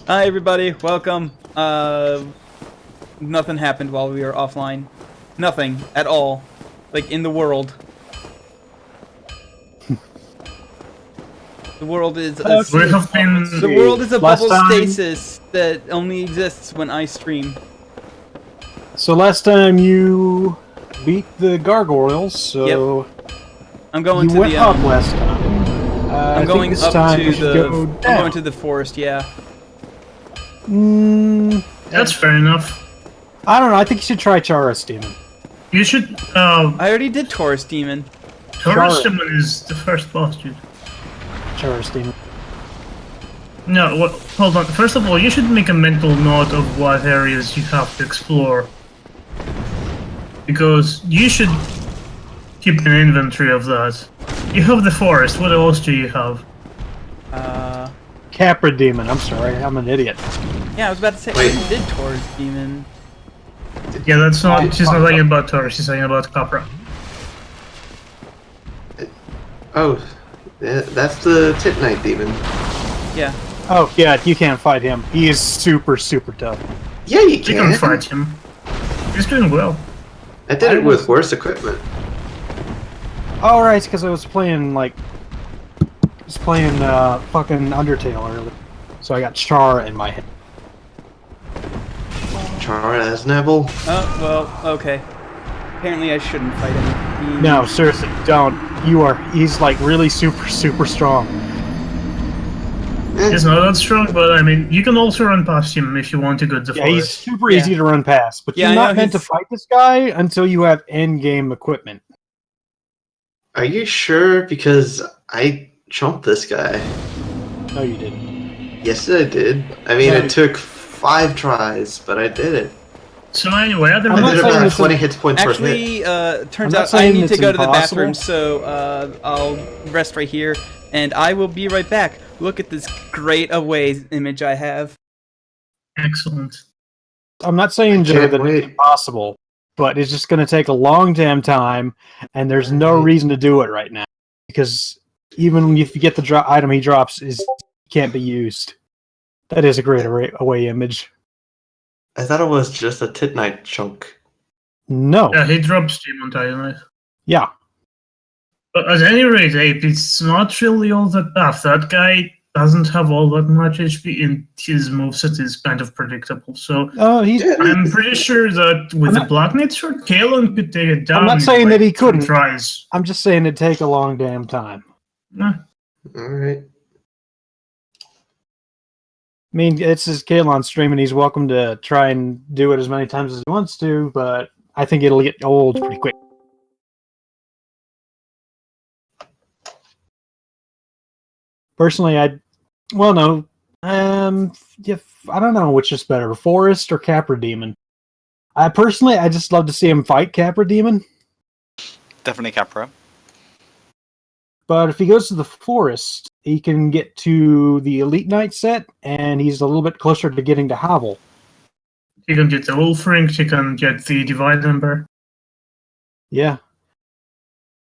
Hi everybody, welcome. Nothing happened while we were offline. Nothing at all. Like in the world. The world is a We have been. the world is a Last bubble time- stasis that only exists when I stream. So last time you beat the gargoyles, so I'm going you to went the up last time. I'm I going think this up time to you should the go I'm down. going to the forest, yeah. That's fair enough. I don't know. I think you should try Charis Demon. You should. I already did Taurus Demon. Taurus Demon is the first boss, dude. Charis Demon. No, hold on. First of all, you should make a mental note of what areas you have to explore. Because you should keep an inventory of that. You have the forest, what else do you have? Capra Demon. I'm sorry, I'm an idiot. Yeah, I was about to say I already did Taurus Demon. Yeah, that's not. She's not talking about Taurus, she's talking about Capra. Oh, that's the Titnite demon. Yeah. Oh yeah, you can't fight him. He is super tough. Yeah, you You can. can fight him. He's doing well. I did it with worse equipment. All right, because I was playing fucking Undertale earlier, so I got Char in my head. Char Aznable. Oh, well, okay. Apparently I shouldn't fight him. No, seriously, don't. He's like really super strong. He's not that strong, but I mean, you can also run past him if you want to go to the Yeah, he's forest. super easy to run past, but Yeah, you're I not know, meant to he's- fight this guy until you have end-game equipment. Are you sure? Because I chumped this guy. No, you didn't. Yes, I did. I mean, No. it took 5 tries, but I did it. So anyway, other I'm than not I did saying about it's 20 hits points per hit. Actually, turns I'm not out I saying need to it's go to the impossible. bathroom, so I'll rest right here, and I will be right back. Look at this great away image I have. excellent. I'm not saying, Joe, can't that wait. it's impossible, but it's just going to take a long damn time, and there's no Right. reason to do it right now. Because even if you get the item he drops, can't be used. That is a great away image. I thought it was just a Titnite chunk. No. Yeah, he drops Demon Titanite. Yeah. But at any rate, Ape, it's not really all that tough. That guy doesn't have all that much HP, and his moveset is kind of predictable. So He's. Yeah. I'm pretty sure that with I'm the not- Black Knight Sword, Kalen could take it down. I'm not in, saying like, that he 2 couldn't. tries. I'm just saying it'd take a long damn time. Eh, Alright. I mean, it's his Kalon stream, and he's welcome to try and do it as many times as he wants to, but I think it'll get old pretty quick. Personally, no. Yeah, I don't know which is better, Forest or Capra Demon. I just love to see him fight Capra Demon, Definitely Capra. but if he goes to the Forest, he can get to the Elite Knight set, and he's a little bit closer to getting to Havel. you can get the Wolf Ring, you can get the Divide Ember. Yeah.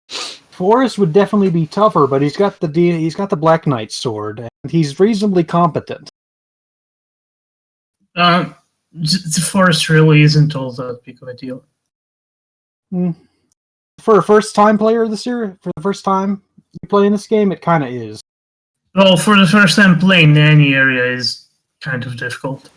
Forrest would definitely be tougher, but he's got the Black Knight sword, and he's reasonably competent. The Forest really isn't all that big of a deal. For a first-time player of the series, for the first time you play in this game, it kind of is. Well, for the first time playing any area is kind of difficult.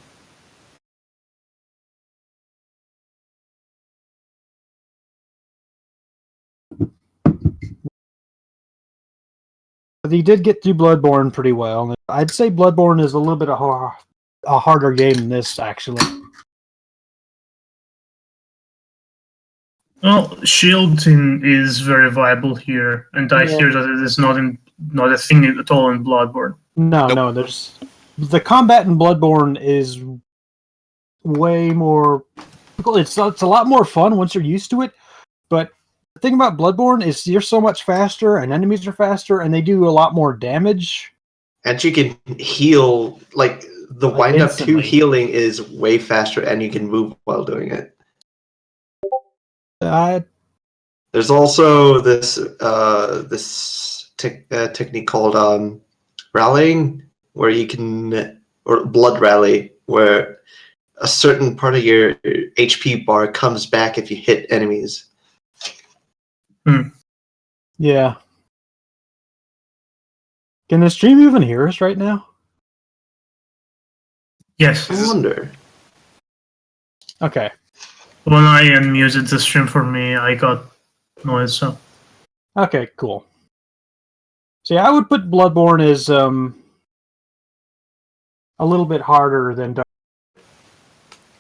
But he did get through Bloodborne pretty well. I'd say Bloodborne is a little bit a harder game than this, actually. Well, shielding is very viable here, and I Yeah. hear that it is not a thing at all in Bloodborne. No, there's the combat in Bloodborne is way more. It's a lot more fun once you're used to it, but the thing about Bloodborne is you're so much faster, and enemies are faster, and they do a lot more damage. And you can heal, like, the Like, wind up to instantly. healing is way faster, and you can move while doing it. There's also this technique called rallying, where you can or Blood Rally, where a certain part of your HP bar comes back if you hit enemies. Yeah. Can the stream even hear us right now? Yes. I wonder. Okay. When I unmuted the stream for me, I got noise. So Okay, cool. So yeah, I would put Bloodborne as a little bit harder than Dark.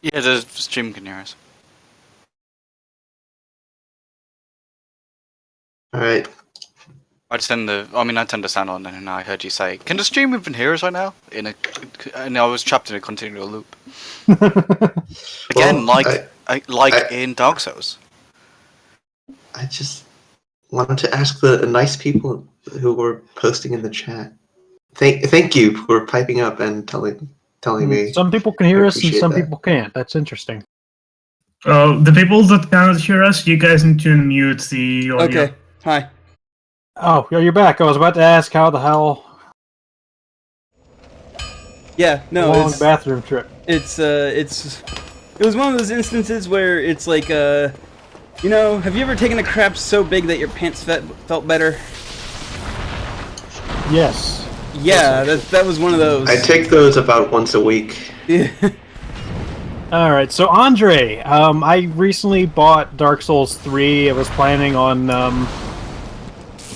Yeah, the stream can hear us. All right. I tend to sound on and I heard you say, "Can the stream even hear us right now?" And I was trapped in a continual loop. Again, Well, in Dark Souls. I just wanted to ask the nice people who were posting in the chat. Thank you for piping up and telling me. Some people can hear I us and appreciate some that. people can't. That's interesting. the people that cannot hear us, you guys need to unmute the audio. Okay. Hi. Oh, you're back. I was about to ask how the hell Yeah. No. long It's bathroom trip. it was one of those instances where it's like you know, have you ever taken a crap so big that your pants felt better? Yes. Yeah, that was one of those. I take those about once a week. All right. So Andre, I recently bought Dark Souls 3. I was planning on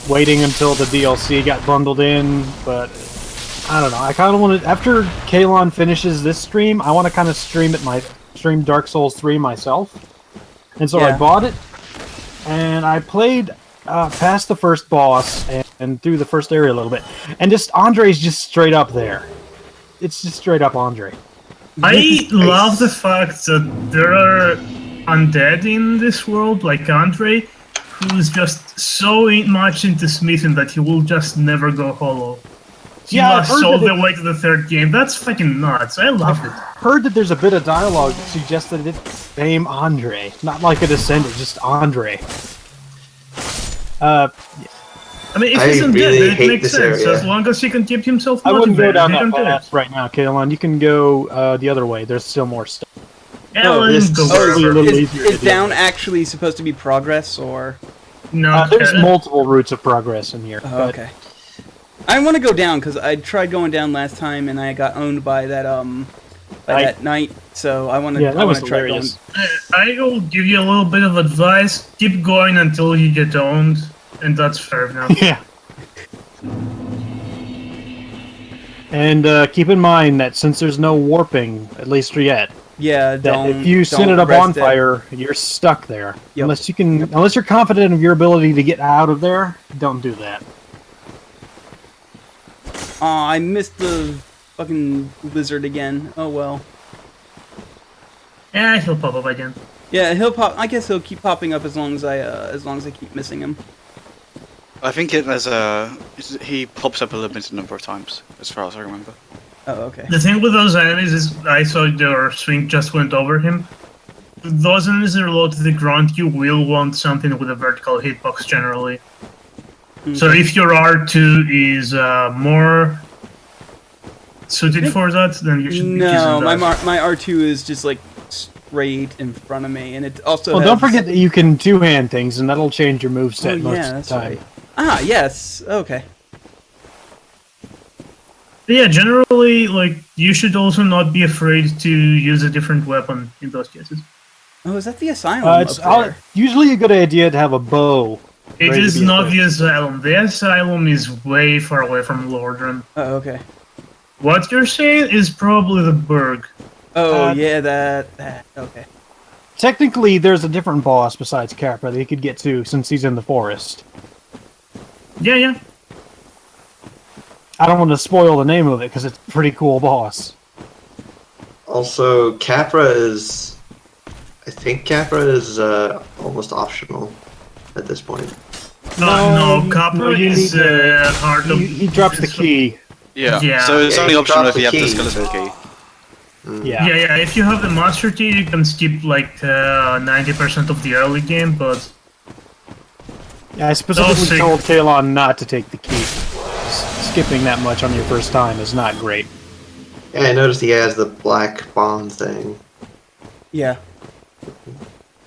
waiting until the DLC got bundled in, but I don't know. I kind of want to, after Kalon finishes this stream, I want to kind of stream Dark Souls 3 myself. And so I Yeah. bought it, and I played past the first boss and through the first area a little bit. And just Andre's just straight up there. It's just straight up Andre. I love the fact that there are undead in this world, like Andre, who's just so much into smithing that he will just never go hollow. He Yeah, I've lasts heard all that the way to the third game. That's fucking nuts. I love it. Heard that there's a bit of dialogue that suggests that it's the name Andre, not like a descendant, just Andre. I mean, if I he's undead, really then it hate makes this sense. area. As long as he can keep himself I wouldn't go motivated, down he that can do it. path right now, Kalon. You can go the other way. There's still more stuff. Yeah, Oh, let this him go is- It'll be a wherever. little Is, easier to is deal down with. actually supposed to be progress or? No, There's multiple routes of progress in here. Oh, but okay. I want to go down because I tried going down last time and I got owned by that that knight. So I want to. Yeah, that was try hilarious. I will give you a little bit of advice. Keep going until you get owned, and that's fair enough. Yeah. And keep in mind that since there's no warping, at least yet, Yeah, that don't. if you sit don't at a rest it. bonfire, you're stuck there. Yep. Unless you're confident of your ability to get out of there, don't do that. Aw, I missed the fucking lizard again. Oh well. Yeah, he'll pop up again. Yeah, he'll pop. I guess he'll keep popping up as long as I keep missing him. I think he pops up a limited number of times, as far as I remember. Oh, okay. The thing with those enemies is, I saw your swing just went over him. Those enemies are low to the ground. You will want something with a vertical hitbox generally. So if your R2 is more suited for that, then you should be No, using that. my R2 is just like straight in front of me, and it also. Well, don't has- forget that you can two-hand things, and that'll change your moveset Oh most yeah, of that's the time. right. Ah, yes. Okay. But yeah, generally, like, you should also not be afraid to use a different weapon in those cases. Oh, is that the asylum It's up there? usually a good idea to have a bow. It Ready to is be not equipped. the asylum. The asylum is way far away from Lordran. Oh, okay. What you're saying is probably the Berg. Oh, Uh, yeah, that. Okay. Technically, there's a different boss besides Capra that he could get to since he's in the forest. Yeah, yeah. I don't want to spoil the name of it because it's a pretty cool boss. Also, Capra is. I think Capra is almost optional at this point. No, you- Capra no, you is need to- hard of... He drops the key. Yeah. Yeah. So it's Yeah, only you optional drop if you have the the key. skeleton key. Yeah. Yeah, if you have the Master Key, you can skip like 90% of the early game, but I specifically sick. told Kalon not to take the key. Skipping that much on your first time is not great. Yeah, I noticed he has the black bomb thing. Yeah.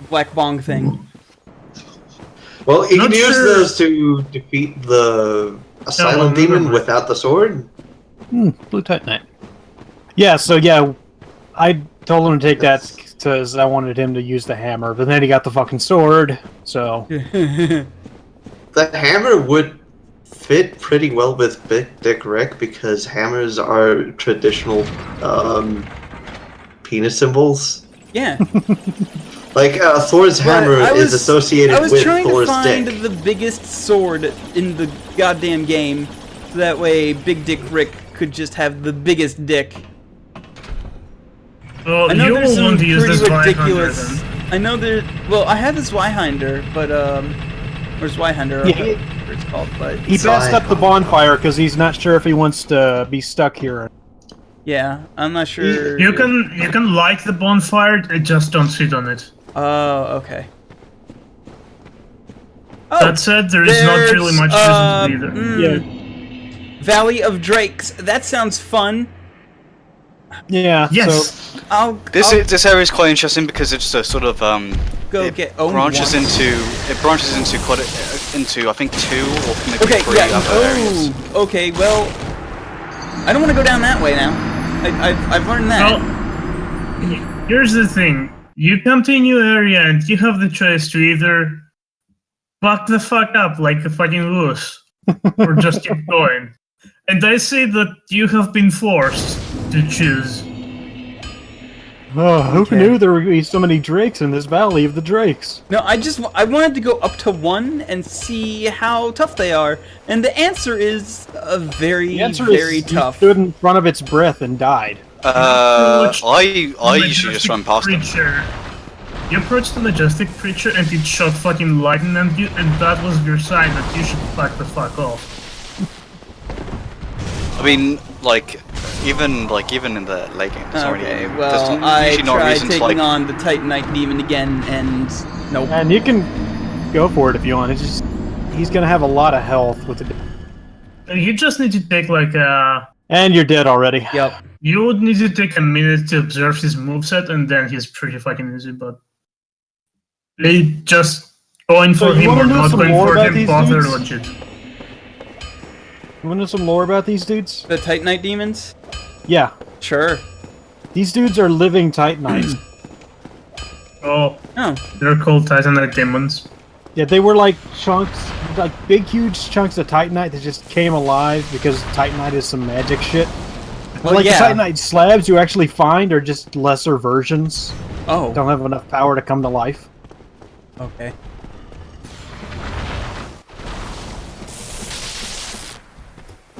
Black bong thing. Well, you Not can use sure. those to defeat the Asylum never Demon mind. without the sword. Blue Titanite. Yeah, so yeah, I told him to take that because I wanted him to use the hammer, but then he got the fucking sword, so... The hammer would fit pretty well with Big Dick Rick because hammers are traditional penis symbols. Yeah. Like Thor's hammer I is associated I was with trying Thor's to find dick. the biggest sword in the goddamn game, so that way Big Dick Rick could just have the biggest dick. Well, I know you there's will some want to use pretty this ridiculous. Zweihander then. I know there. Well, I have the Zweihander, but or Zweihander, Yeah, whatever it's called. But He passed up the bonfire because he's not sure if he wants to be stuck here. yeah, I'm not sure. You can light the bonfire, just don't sit on it. Oh, okay. Oh, That said, there is not really much reason to be there. Yeah. Valley of Drakes. That sounds fun. Yeah, Yes. so... I'll This area is quite interesting because it's a sort of go it get owned branches once. into quite into I think 2 or maybe Okay, 3 yeah. other areas. Oh, okay. Well, I don't want to go down that way now. I've learned that. Well, here's the thing. You come to a new area and you have the choice to either fuck the fuck up like a fucking wuss, or just keep going. And I say that you have been forced to choose. Oh, who Okay. knew there would be so many drakes in this Valley of the Drakes? No, I wanted to go up to 1 and see how tough they are, and the answer is very, The answer very is tough. he stood in front of its breath and died. I The usually just run past them. creature. You approached the majestic creature and it shot fucking lightning at you, and that was your sign that you should fuck the fuck off. I mean, like even in the late game, there's already Okay, there's well, I usually no tried reason to taking like. on the Titanite Demon again, and nope. And you can go for it if you want. It's just... He's gonna have a lot of health with it. You just need to take like a... And you're dead already. Yep. You would need to take a minute to observe his moveset, and then he's pretty fucking easy, but... They just going So for you him wanna or know not some going more for about him, these both are dudes? legit. You wanna know some lore about these dudes? The Titanite Demons? Yeah. Sure. These dudes are living Titanites. Oh, Oh, they're called Titanite demons. Yeah, they were like chunks, like big, huge chunks of Titanite that just came alive because Titanite is some magic shit. well, Like yeah. the Titanite slabs you actually find are just lesser versions. Oh, Don't have enough power to come to life. okay.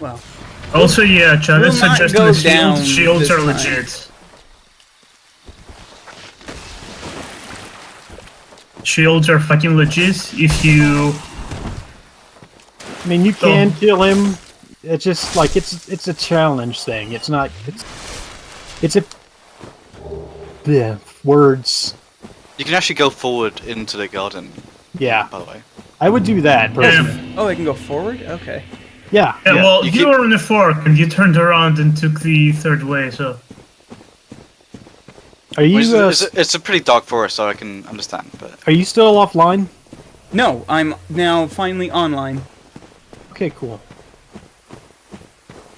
Well, Also, yeah, Chad We'll is not suggesting go the down shields this are time. legit. Shields are fucking legit if you... I mean, you can kill him. It's just like it's a challenge thing. It's not. It's a. Yeah, words. You can actually go forward into the garden, Yeah, by the way. I would do that personally. oh, I can go forward? Okay. Yeah. Yeah, well, you you keep- were on the fork and you turned around and took the third way, so... Are you It's a pretty dark forest, so I can understand. But are you still offline? No, I'm now finally online. Okay, cool.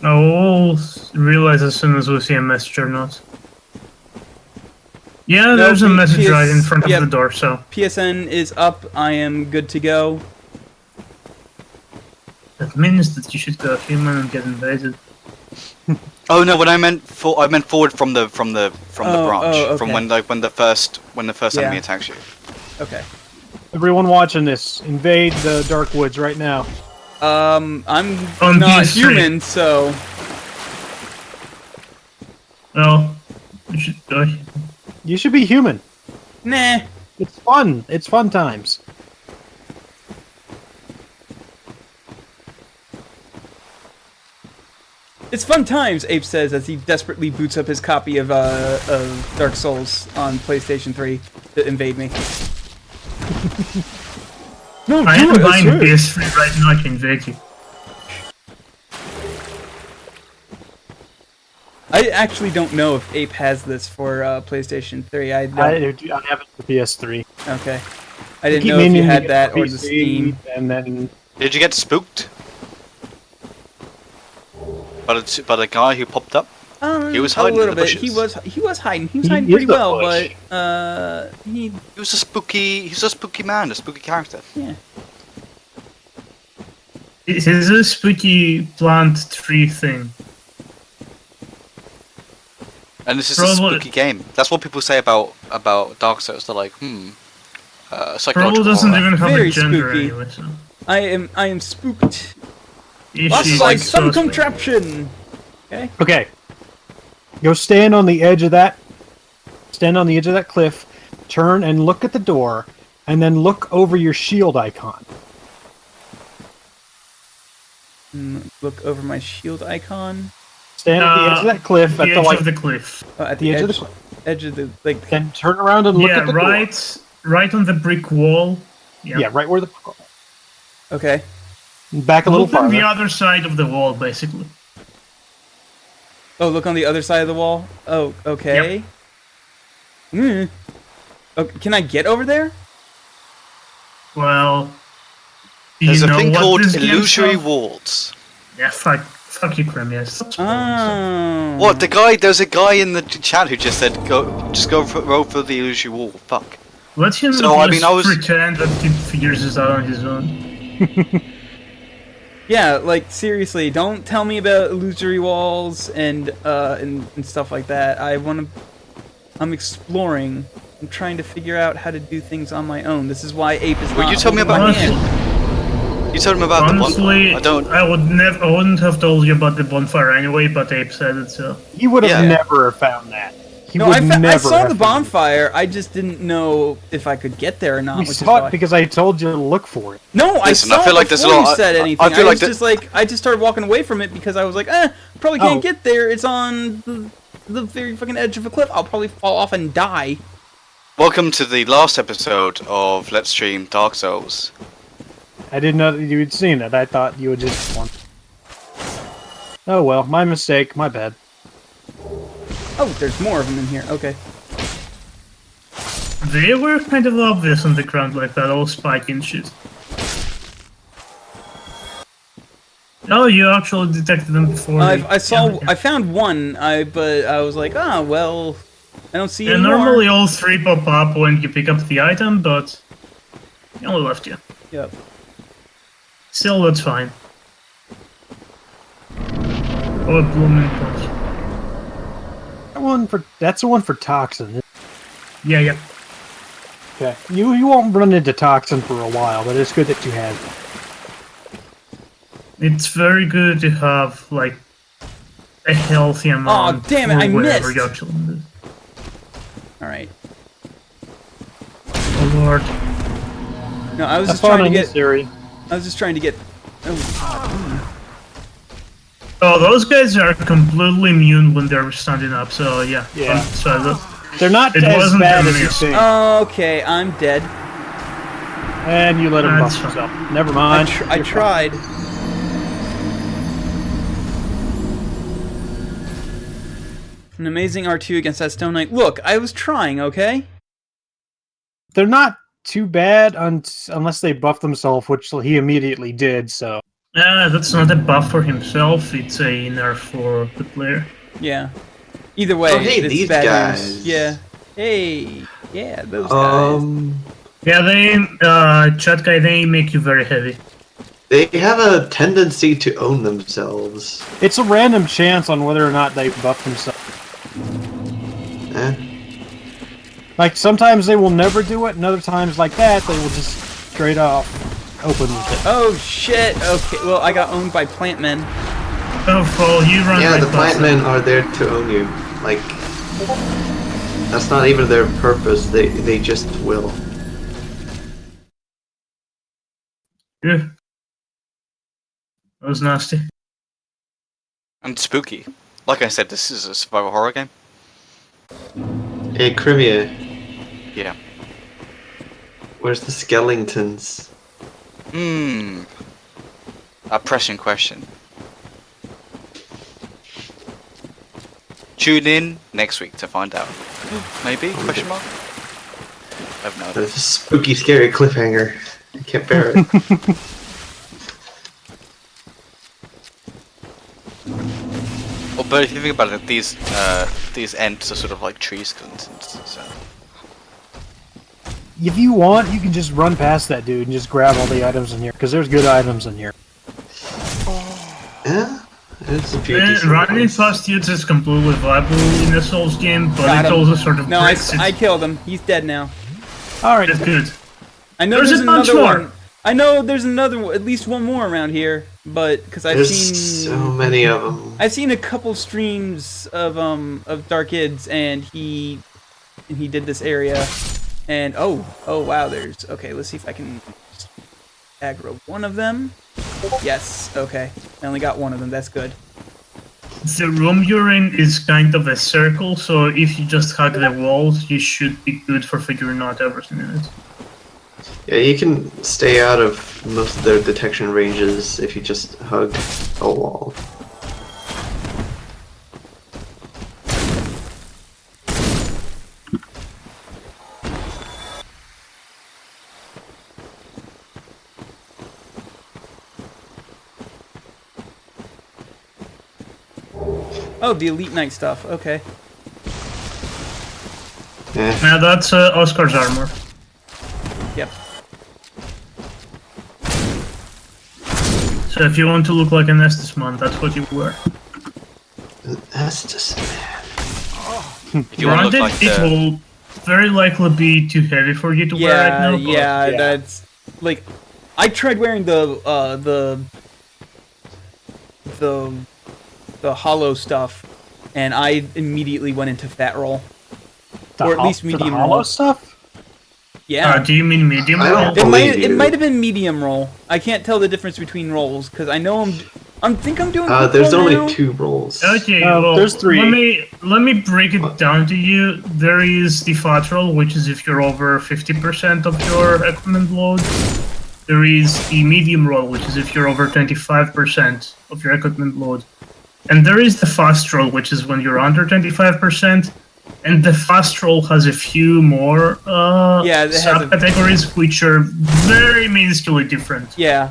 I'll realize as soon as we see a message or not. Yeah, there's a message right in front of yep. the door, so... PSN is up. I am good to go. That means that you should go human and get invaded. oh no, when I meant forward from the branch, okay. from when the first Yeah. enemy attacks you. Okay. Everyone watching this, invade the Dark Woods right now. I'm On not PS3. human, so Well, you should go... You should be human. nah. It's fun. It's fun times. It's fun times, Ape says as he desperately boots up his copy of Dark Souls on PlayStation 3 to invade me. No, I am buying the PS3 right now, I can invade you. I actually don't know if Ape has this for PlayStation 3. I don't. I have it for PS3. Okay. I didn't Keep know if meaning you to had get that for or the PC, Steam. And then Did you get spooked by the guy who popped up? He was hiding a little in the bit. He bushes. was hiding. He was He hiding is pretty the well, bush. but he He was a spooky man, a spooky character. yeah. It is a spooky plant tree thing. And this is Probably- a spooky game. That's what people say about Dark Souls. They're like, Probably psychological doesn't horror. even have Very a gender spooky. anyway, so. I am spooked. Is Lots she like so some spooky? contraption. Okay. okay, go stand on the edge of that. Stand on the edge of that cliff. Turn and look at the door, and then look over your shield icon. Look over my shield icon. Stand at the edge of that cliff The at the edge like of the cliff. At the the edge of edge, the cliff. edge of the like. Then turn around and look Yeah, at the door. right on the brick wall. Yeah, right where the Okay. back a little Look on farther. the other side of the wall, basically. Oh, look on the other side of the wall. Oh, okay. Hmm. Oh, can I get over there? Well, do There's you a know thing what called this game illusory stuff- walls. Yeah, fuck you, Grim. Yes. Oh. What? There's a guy in the chat who just said, roll for the illusory wall. Fuck. Let him So, I mean, I was- pretend that he figures this out on his own. Yeah, like seriously, don't tell me about illusory walls and stuff like that. I'm exploring. I'm trying to figure out how to do things on my own. This is why Ape is Well, not you told me holding about my hand. You told him about the Honestly, bonfire. I wouldn't have told you about the bonfire anyway, but Ape said it, so. He would have Yeah. never have found that. He No, would I never saw have the found bonfire. I just didn't know if I could get there or not. We which is saw why. it because I told you to look for it. No, I Listen, saw I feel it like there's a before you lot- said I anything. feel like I just started walking away from it because I was like, probably can't Oh. get there. It's on the very fucking edge of a cliff. I'll probably fall off and die. Welcome to the last episode of Let's Stream Dark Souls. I didn't know that you had seen it. I thought you would just want. Oh well, my mistake. My bad. Oh, there's more of them in here. Okay. They were kind of obvious on the ground like that, all spiky and shit. Oh, you actually detected them before. I found one. But I was like, well, I don't see Yeah, any more. normally all three pop up when you pick up the item, but he only left you. Yep. Still, that's fine. Oh, a blooming punch. That's the one for Toxin. Yeah, yeah. Okay. You won't run into Toxin for a while, but it's good that you have it. It's very good to have, like, a healthy amount. damn it, for I whenever missed. you actually need it. All right. Oh, Lord. No, I was Have just fun trying to on get. this, Siri. I was just trying to get. Oh, Oh, those guys are completely immune when they're standing up, so yeah. Yeah. So They're not It as wasn't bad a as you miss. think. okay, I'm dead. And you let him That's buff fine. himself. Never mind. I tried. An amazing R2 against that Stone Knight. Look, I was trying, okay? They're not too bad unless they buff themselves, which he immediately did. So that's not a buff for himself, it's a nerf for the player. Yeah. Either way, Oh, hey, it's these bad guys. news. Yeah. Hey. Yeah, those guys. Yeah, they, chat guy, they make you very heavy. They have a tendency to own themselves. it's a random chance on whether or not they buff themselves. Eh? Like sometimes they will never do it, and other times like that they will just straight off open with it. Oh shit. Okay, well, I got owned by plant men. Oh, well, you run Yeah, right the past plant men are there to own you. Like, that's not even their purpose. They just will. Yeah. That was nasty. And spooky. Like I said, this is a survival horror game. Hey, Crimea, Yeah. where's the skeletons? A pressing question. tune in next week to find out. Maybe? Question mark? I have no idea. That's a spooky, scary cliffhanger. I can't bear it. Well, but if you think about it, these ents are sort of like tree skeletons. So. If you want, you can just run past that dude and just grab all the items in here, because there's good items in here. Yeah, it's a few And decent running ones. past dudes is completely viable in a Souls game, but Got it him. also sort of No, I breaks it. killed him. He's dead now. All right. That's good. I know There's there's a bunch another more. one. I know there's another, at least one more around here, but because I've There's seen so many of them. I've seen a couple streams of Dark Ids, and he did this area, and oh wow, there's okay. Let's see if I can aggro one of them. Yes, okay. I only got one of them. That's good. The room you're in is kind of a circle, so if you just hug the walls, you should be good for figuring out everything in it. Yeah, you can stay out of most of their detection ranges if you just hug a wall. Oh, the Elite Knight stuff. Okay. Yeah. Now that's Oscar's armor. Yep. So if you want to look like an Estusman, that's what you wear. That's just If you want to Granted, look like it the, will very likely be too heavy for you to wear right now. But yeah, yeah. that's like I tried wearing the hollow stuff, and I immediately went into fat roll. The Or at least for the medium hollow roll. stuff. Yeah. do you mean medium? I don't roll? believe It you. might have been medium roll. I can't tell the difference between rolls because I know I'm think I'm doing. there's football only now. 2 rolls. Okay, No, well, there's 3. Let me break it down to you. There is the fat roll, which is if you're over 50% of your equipment load. There is the medium roll, which is if you're over 25% of your equipment load. And there is the fast roll, which is when you're under 25%. And the fast roll has a few more Yeah, it has a- subcategories, which are very minusculely different. Yeah.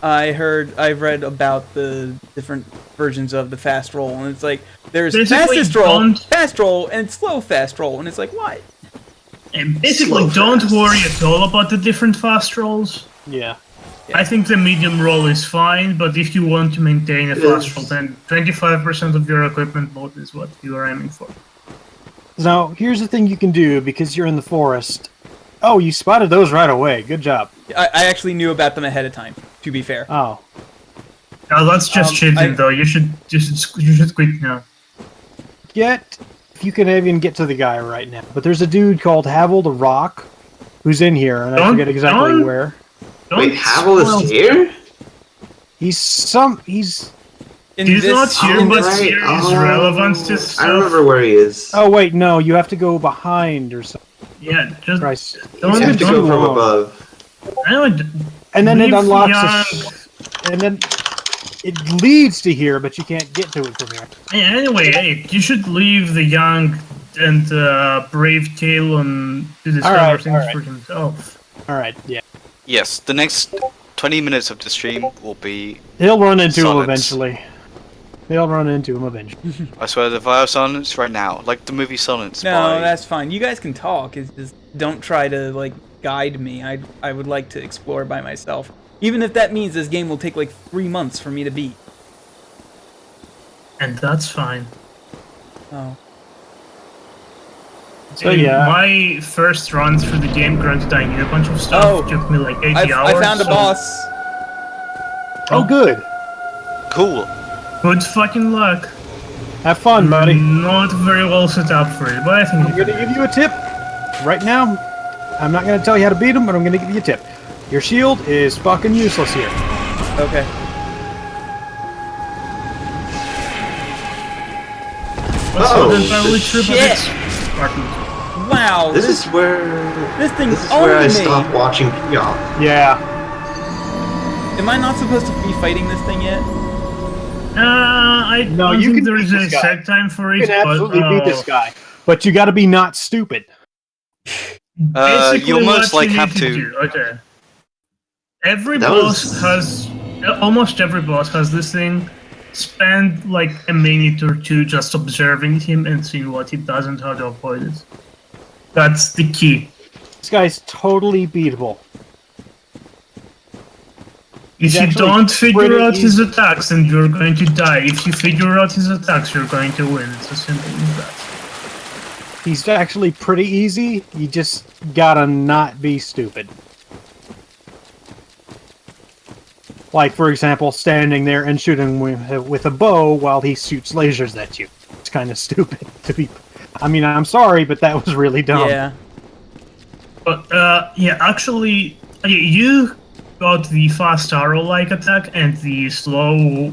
I've read about the different versions of the fast roll, and it's like there's Basically, fastest roll, don't- fast roll, and slow fast roll, and it's like what? And basically, Slow don't fast. worry at all about the different fast rolls. Yeah. I think the medium roll is fine, but if you want to maintain a fast roll, then 25% of your equipment load is what you are aiming for. Now, here's the thing you can do because you're in the forest. Oh, you spotted those right away. Good job. I actually knew about them ahead of time. To be fair. Oh, Now that's just cheating, I- though. You should quit now. if you can even get to the guy right now. But there's a dude called Havel the Rock who's in here, and I Don't- forget exactly don't- where. Wait, Don't Havel spoil- is here? He's In He's not here, in but this- here is relevant to stuff. I remember where he is. Oh wait, no, you have to go behind or something. Yeah, just Christ. don't You have to go don't- from wrong. above. And then it leave unlocks Young- and then it leads to here, but you can't get to it from here. Yeah, anyway, hey, you should leave the young and brave Talon to discover Alright, things alright. for himself. Alright, yeah. yes, the next 20 minutes of the stream will be. He'll run into him Silence. eventually. They'll run into him eventually. I swear, the vial silence right now, like the movie Silence. No, by, that's fine. You guys can talk. It's just don't try to like guide me. I would like to explore by myself. Even if that means this game will take like 3 months for me to beat. And that's fine. Oh. So And yeah. my first run through the game, granted I knew a bunch of stuff, Oh. took me like 80 hours. I found a so boss. Oh good. Cool. Good fucking luck. Have fun, buddy. Not very well set up for it, but I think I'm gonna give you a tip right now. I'm not gonna tell you how to beat him, but I'm gonna give you a tip. Your shield is fucking useless here. Okay. What's Oh, not entirely true, but shit. it's important. Wow. This is where thing this is where I owned me. stopped watching y'all. Yeah. Am I not supposed to be fighting this thing yet? I No, don't you think can there is beat an this guy. exact time for it. You can absolutely but, beat this guy, but you got to be not stupid. Basically, you almost what like you have need to. do. Okay. Every That boss was- has, almost every boss has this thing. Spend like a minute or two just observing him and seeing what he does and how to avoid it. That's the key. This guy's totally beatable. If He's you actually don't figure pretty out his easy. attacks, then you're going to die. If you figure out his attacks, you're going to win. It's as simple as that. He's actually pretty easy. You just gotta not be stupid. Like, for example, standing there and shooting with a bow while he shoots lasers at you. It's kind of stupid to be. I mean, I'm sorry, but that was really dumb. Yeah. But yeah, actually, you got the fast arrow-like attack and the slow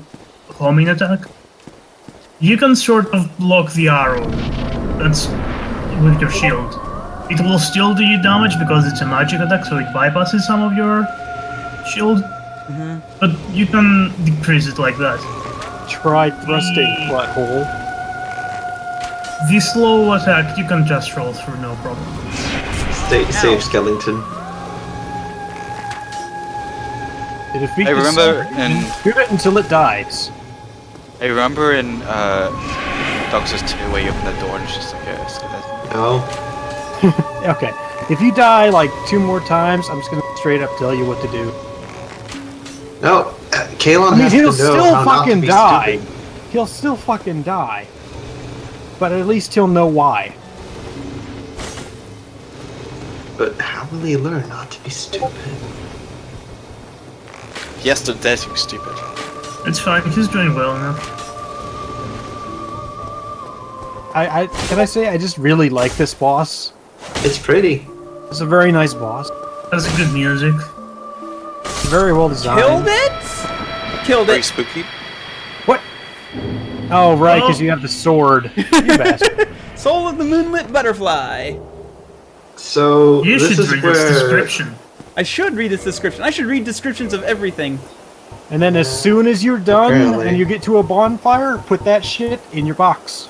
homing attack. You can sort of block the arrow. That's with your shield. It will still do you damage because it's a magic attack, so it bypasses some of your shield. But you can decrease it like that. Try thrusting, butthole. The slow attack you can just roll through, no problem. Save Skellington. To defeat I the remember sucker, in shoot it until it dies. I remember in Dark Souls 2 where you open the door and it's just like a skeleton. No. Okay, if you die like 2 more times, I'm just gonna straight up tell you what to do. No. Kalon I mean, has he'll to know still how not to fucking be die. stupid. He'll still fucking die. But at least he'll know why. But how will he learn not to be stupid? He has to dare to be stupid. It's fine, he's doing well now. Can I say I just really like this boss? It's pretty. It's a very nice boss. Has good music. It's very well designed. Killed it? Killed Very it. spooky. What? Oh, right, because Oh. you have the sword. You bastard. Soul of the Moonlit Butterfly. So You this should is read where this description. I should read its description. I should read descriptions of everything. And then as soon as you're done Apparently. and you get to a bonfire, put that shit in your box.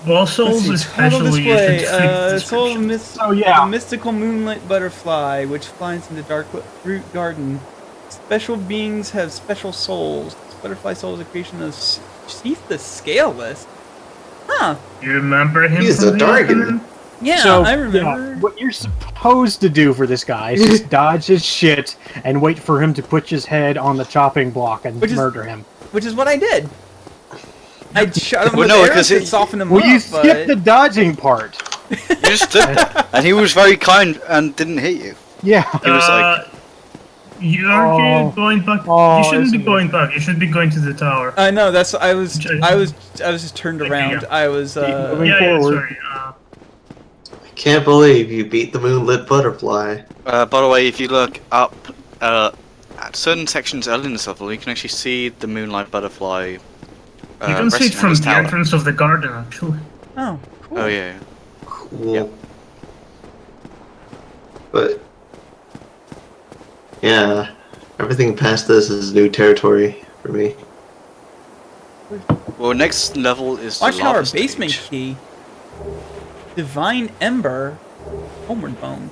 Boss Souls Let's see, title especially you display. should flip the Soul of description. Oh, yeah. the mystical moonlit butterfly, which flies in the dark root garden. Special beings have special souls. This butterfly soul is a creation of Sheath the Scaleless. Huh. You remember him He's from a the Dargan. Ultimate? Yeah, So, I remember. yeah, what you're supposed to do for this guy is just dodge his shit and wait for him to put his head on the chopping block and Which is- murder him. Which is what I did. I shot him Well, with no, arrows because to it- soften him Well, up, you skipped the dodging part. You just stood there. And he was very kind and didn't hit you. Yeah. He was like, You aren't Oh. going back. Oh, you shouldn't be isn't it? going back. You should be going to the tower. I know. That's I was just turned around. Yeah. I was Moving yeah, forward. sorry. I can't believe you beat the moonlit butterfly. by the way, if you look up at certain sections early in this level, you can actually see the moonlight butterfly. You can see resting it on from his the tower. entrance of the garden, actually. oh, cool. Oh yeah. Cool. Yep. But yeah, everything past this is new territory for me. Well, next level is the Watch Tower lava basement stage. key. Divine Ember. Homeward Bone.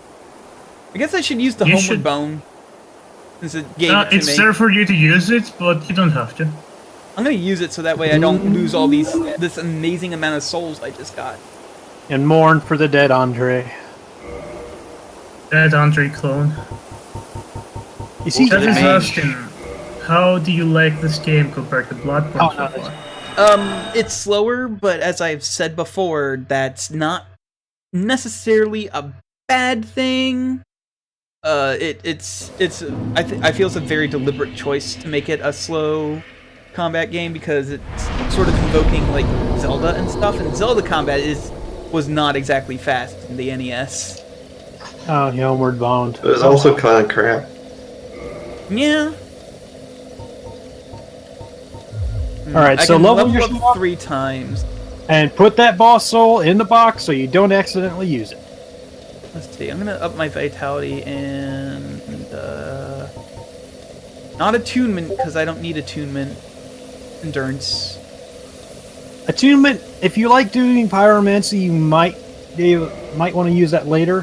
I guess I should use the You Homeward should- Bone. Since it gave it to It's me. there for you to use it, but you don't have to. I'm gonna use it so that way I don't lose all this amazing amount of souls I just got. And mourn for the dead, Andre. That Andre clone. You see, Well, That is Mage. asking, how do you like this game compared to Bloodborne Oh, so no, far? It's slower, but as I've said before, that's not necessarily a bad thing. I feel it's a very deliberate choice to make it a slow combat game because it's sort of invoking like Zelda and stuff, and Zelda combat was not exactly fast in the NES. oh, the homeward bound. It was also kind of crap. Yeah. All right, I so can level level yourself up 3 times. and put that boss soul in the box so you don't accidentally use it. Let's see. I'm gonna up my vitality and not attunement because I don't need attunement. endurance. Attunement. If you like doing pyromancy, you might want to use that later,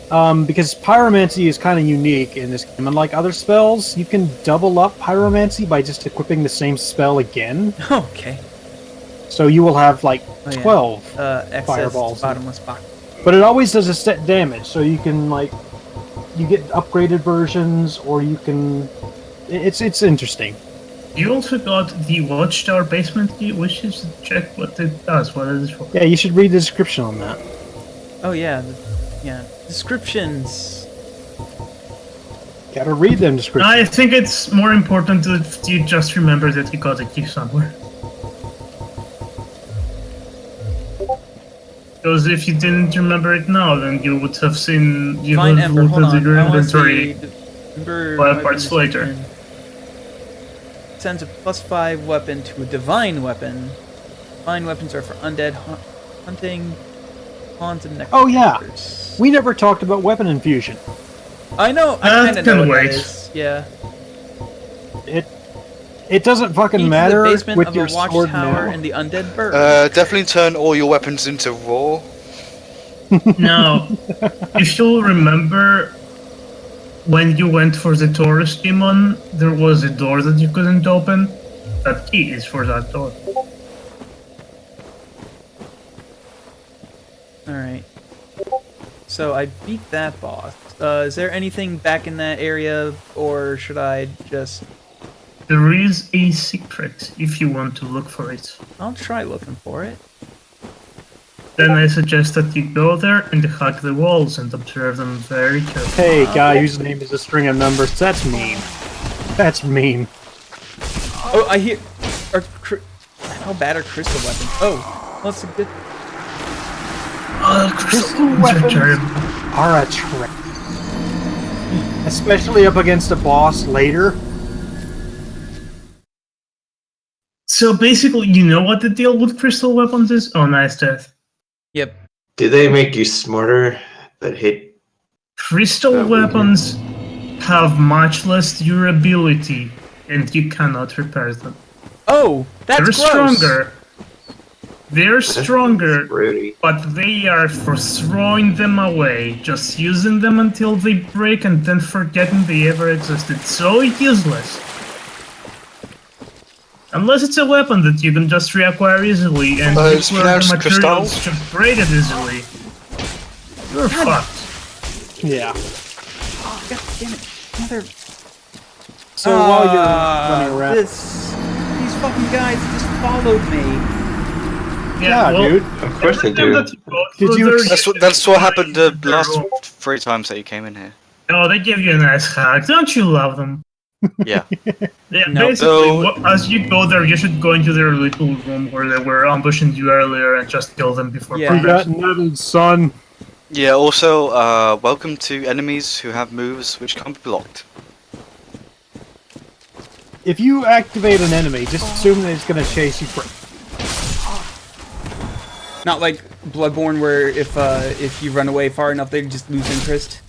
because pyromancy is kind of unique in this game. Unlike other spells, you can double up pyromancy by just equipping the same spell again. Okay. So you will have like Oh, yeah. 12 Excess fireballs. bottomless box. But it always does a set damage, so you can like you get upgraded versions, or you can. It's interesting. You also got the Watchtower basement key, which is to check what it does, what it is for. Yeah, you should read the description on that. Oh yeah, yeah. Descriptions. Gotta read them descriptions. I think it's more important that you just remember that you got a key somewhere. Because if you didn't remember it now, then you would have seen you Fine would Ember. have Hold looked on. at your I wanna inventory. see Ember 5 weapon parts later. description. Sends a +5 weapon to a divine weapon. Divine weapons are for undead hunting, pawns, and necromancers. Oh, yeah. We never talked about weapon infusion. I know. I kind of can know what wait. that is. Yeah. It doesn't fucking Into matter the basement with of your a sword watchtower now. and the undead bird. Definitely turn all your weapons into raw. Now, if you'll remember, when you went for the Taurus demon, there was a door that you couldn't open. That key is for that door. Alright. So I beat that boss. Is there anything back in that area, or should I just... There is a secret if you want to look for it. I'll try looking for it. Then I suggest that you go there and hack the walls and observe them very carefully. Hey, guy whose name is a string of numbers. That's mean. That's mean. Oh, I hear... How bad are crystal weapons? Oh, well, it's a good... Crystal weapons. weapons are terrible. Are a trick. Especially up against a boss later. So basically, you know what the deal with crystal weapons is? Oh, nice death. Yep. Do they make you smarter but hit? Crystal weapons have much less durability, and you cannot repair them. Oh, that's They're gross. stronger. They're stronger, Rudy. but they are for throwing them away, just using them until they break and then forgetting they ever existed. So useless. Unless it's a weapon that you can just reacquire easily and It's require pronounced the materials crystal. to break it easily. You're fucked. Yeah. God damn it. Mother... So while you're running around... These fucking guys just followed me. Yeah, dude. Of course they every time do. that you go Did through you there, That's what happened the They're last wrong. 3 times that you came in here. Oh, they give you a nice hack. Don't you love them? Yeah. Yeah, No. basically, So- as you go there, you should go into their little room where they were ambushing you earlier and just kill them before Yeah. You got progressing. nettled, son. Yeah, also, welcome to enemies who have moves which can't be blocked. If you activate an enemy, just assume that it's going to chase you for... Not like Bloodborne, where if you run away far enough, they just lose interest.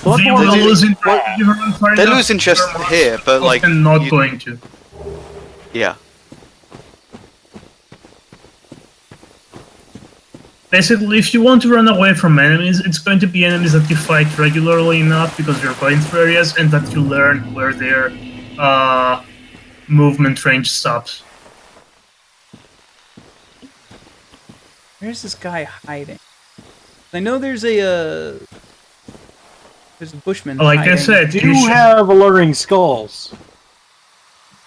They will Bloodborne- lose interest if you run far They enough, lose interest they're here, but like, often not you- going to. yeah. Basically, if you want to run away from enemies, it's going to be enemies that you fight regularly enough because you're going through areas and that you learn where their movement range stops. Where's this guy hiding? I know there's a bushman. Like I hiding. said, Do you you should, have alluring skulls?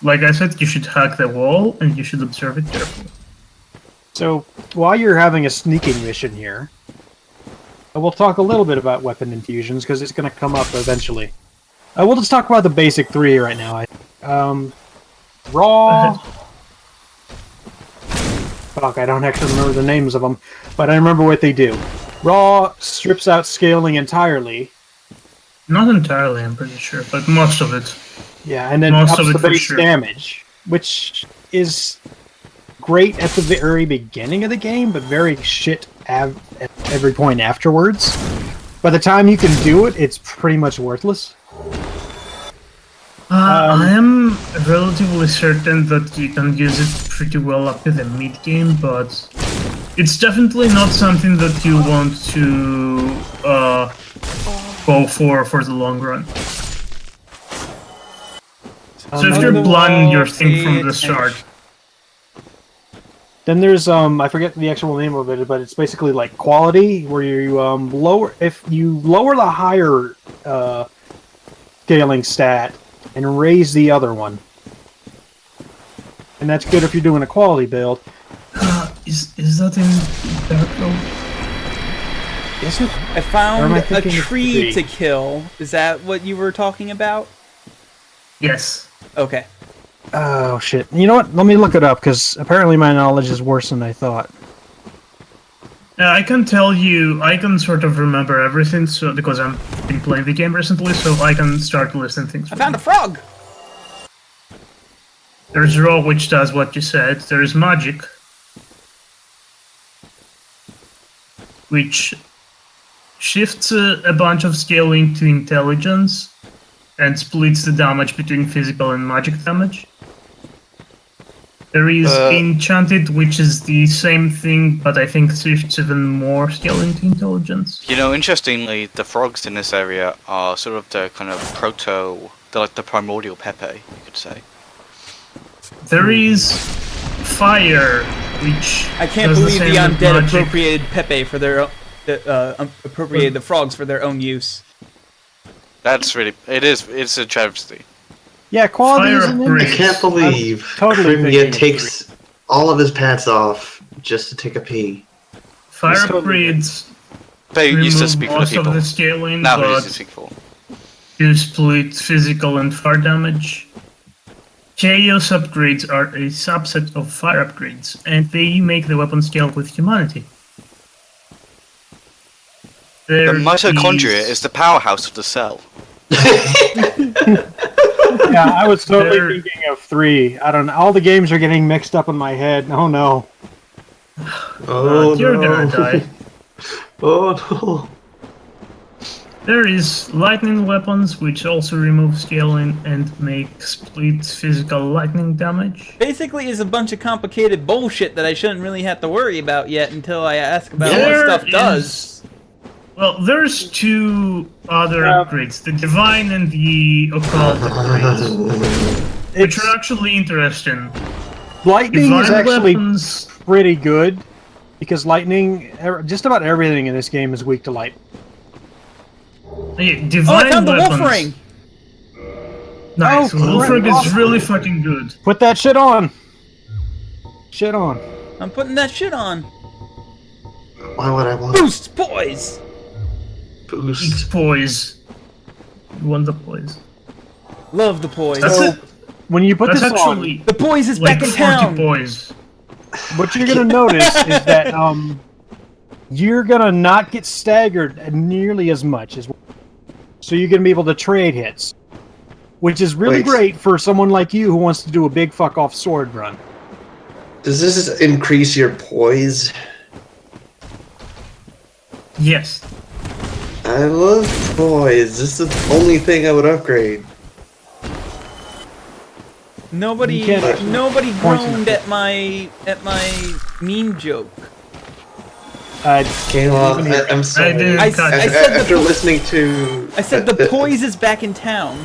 like I said, you should hack the wall and you should observe it carefully. So, while you're having a sneaking mission here, we'll talk a little bit about weapon infusions, because it's going to come up eventually. We'll just talk about the basic 3 right now. Raw... Fuck, I don't actually remember the names of them, but I remember what they do. Raw strips out scaling entirely. Not entirely, I'm pretty sure, but most of it. Yeah, and then Most ups of it the for base sure. damage, which is great at the very beginning of the game, but very shit at every point afterwards. By the time you can do it, it's pretty much worthless. I am relatively certain that you can use it pretty well up to the mid game, but it's definitely not something that you want to go for the long run. So if you're planning your thing from the start, Then there's I forget the actual name of it, but it's basically like quality, where you if you lower the higher scaling stat and raise the other one, and that's good if you're doing a quality build. is that in Dark Road? Is it? I Or found am I a thinking it's tree to three? kill. Is that what you were talking about? Yes. Okay. Oh shit! You know what? Let me look it up because apparently my knowledge is worse than I thought. I can tell you, I can sort of remember everything, so because I've been playing the game recently, so I can start listing things. I found a frog! There's Raw, which does what you said. There's Magic, which shifts a bunch of scaling to Intelligence and splits the damage between physical and magic damage. There is Enchanted, which is the same thing, but I think shifts even more scaling to Intelligence. You know, interestingly, the frogs in this area are sort of the kind of they're like the primordial Pepe, you could say. There is Fire, which I can't does believe the same with undead magic. appropriated Pepe for their appropriated the frogs for their own use. That's really, it's a travesty. Yeah, quality Fire is an upgrade. I can't believe totally Crimea thinking takes all of his pants off just to take a pee. Fire It's totally upgrades They used to remove speak for the most of people. the scaling, Now they used to but speak for. you split physical and fire damage. Chaos upgrades are a subset of fire upgrades, and they make the weapon scale with humanity. The There mitochondria is the powerhouse of the cell. Yeah, I was totally There- thinking of 3. I don't know. All the games are getting mixed up in my head. Oh no. Oh you're no. gonna die. Oh no. There is lightning weapons, which also remove scaling and make split physical lightning damage. Basically, is a bunch of complicated bullshit that I shouldn't really have to worry about yet until I ask about There what stuff does. is- Well, there's two other upgrades, the divine and the occult upgrades, which It's, are actually interesting. lightning is Divine actually weapons, pretty good because lightning, just about everything in this game is weak to light. yeah, Oh, divine I found the weapons. wolf ring! Nice, Oh, wolf great. ring is really fucking good. Put that shit on. Shit on. I'm putting that shit on. Why would I want Boost poise! boost? It's poise. You want the poise. Love the poise. That's So, it. when you put That's this actually The poise is like back in 40 town! poise. on, what you're gonna notice is that you're gonna not get staggered nearly as much as. So you're gonna be able to trade hits, which is really Wait. great for someone like you who wants to do a big fuck off sword run. Does this increase your poise? Yes. I love poise. This is the only thing I would upgrade. Nobody, You can't- nobody Points in groaned the- at my meme joke. Kayla, I'm sorry. didn't I catch I it. said After the listening to... I said the poise is back in town.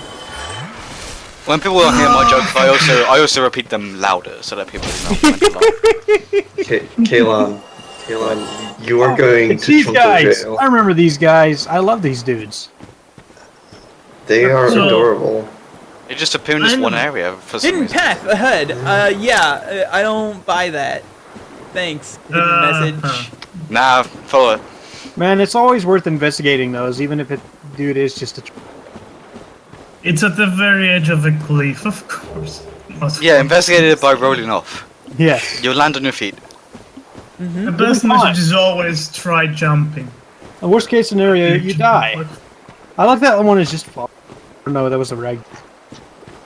When people don't hear my jokes, I also repeat them louder so that people know when to laugh. Kaylon, you are going It's to these Chunko guys. jail. I remember these guys. I love these dudes. They are So- adorable. They just appear in this I one know. area for some Hidden reason. path ahead. Yeah, I don't buy that. Thanks. Hidden message. Nah, follow it. Man, it's always worth investigating those, even if it, dude, is just a. It's at the very edge of a cliff, of course. Not Yeah, fun. investigate it by rolling off. Yes. You'll land on your feet. The best It'll be fun. message is always try jumping. The worst case scenario, you die. I like that one is just. Oh, no, that was a rag.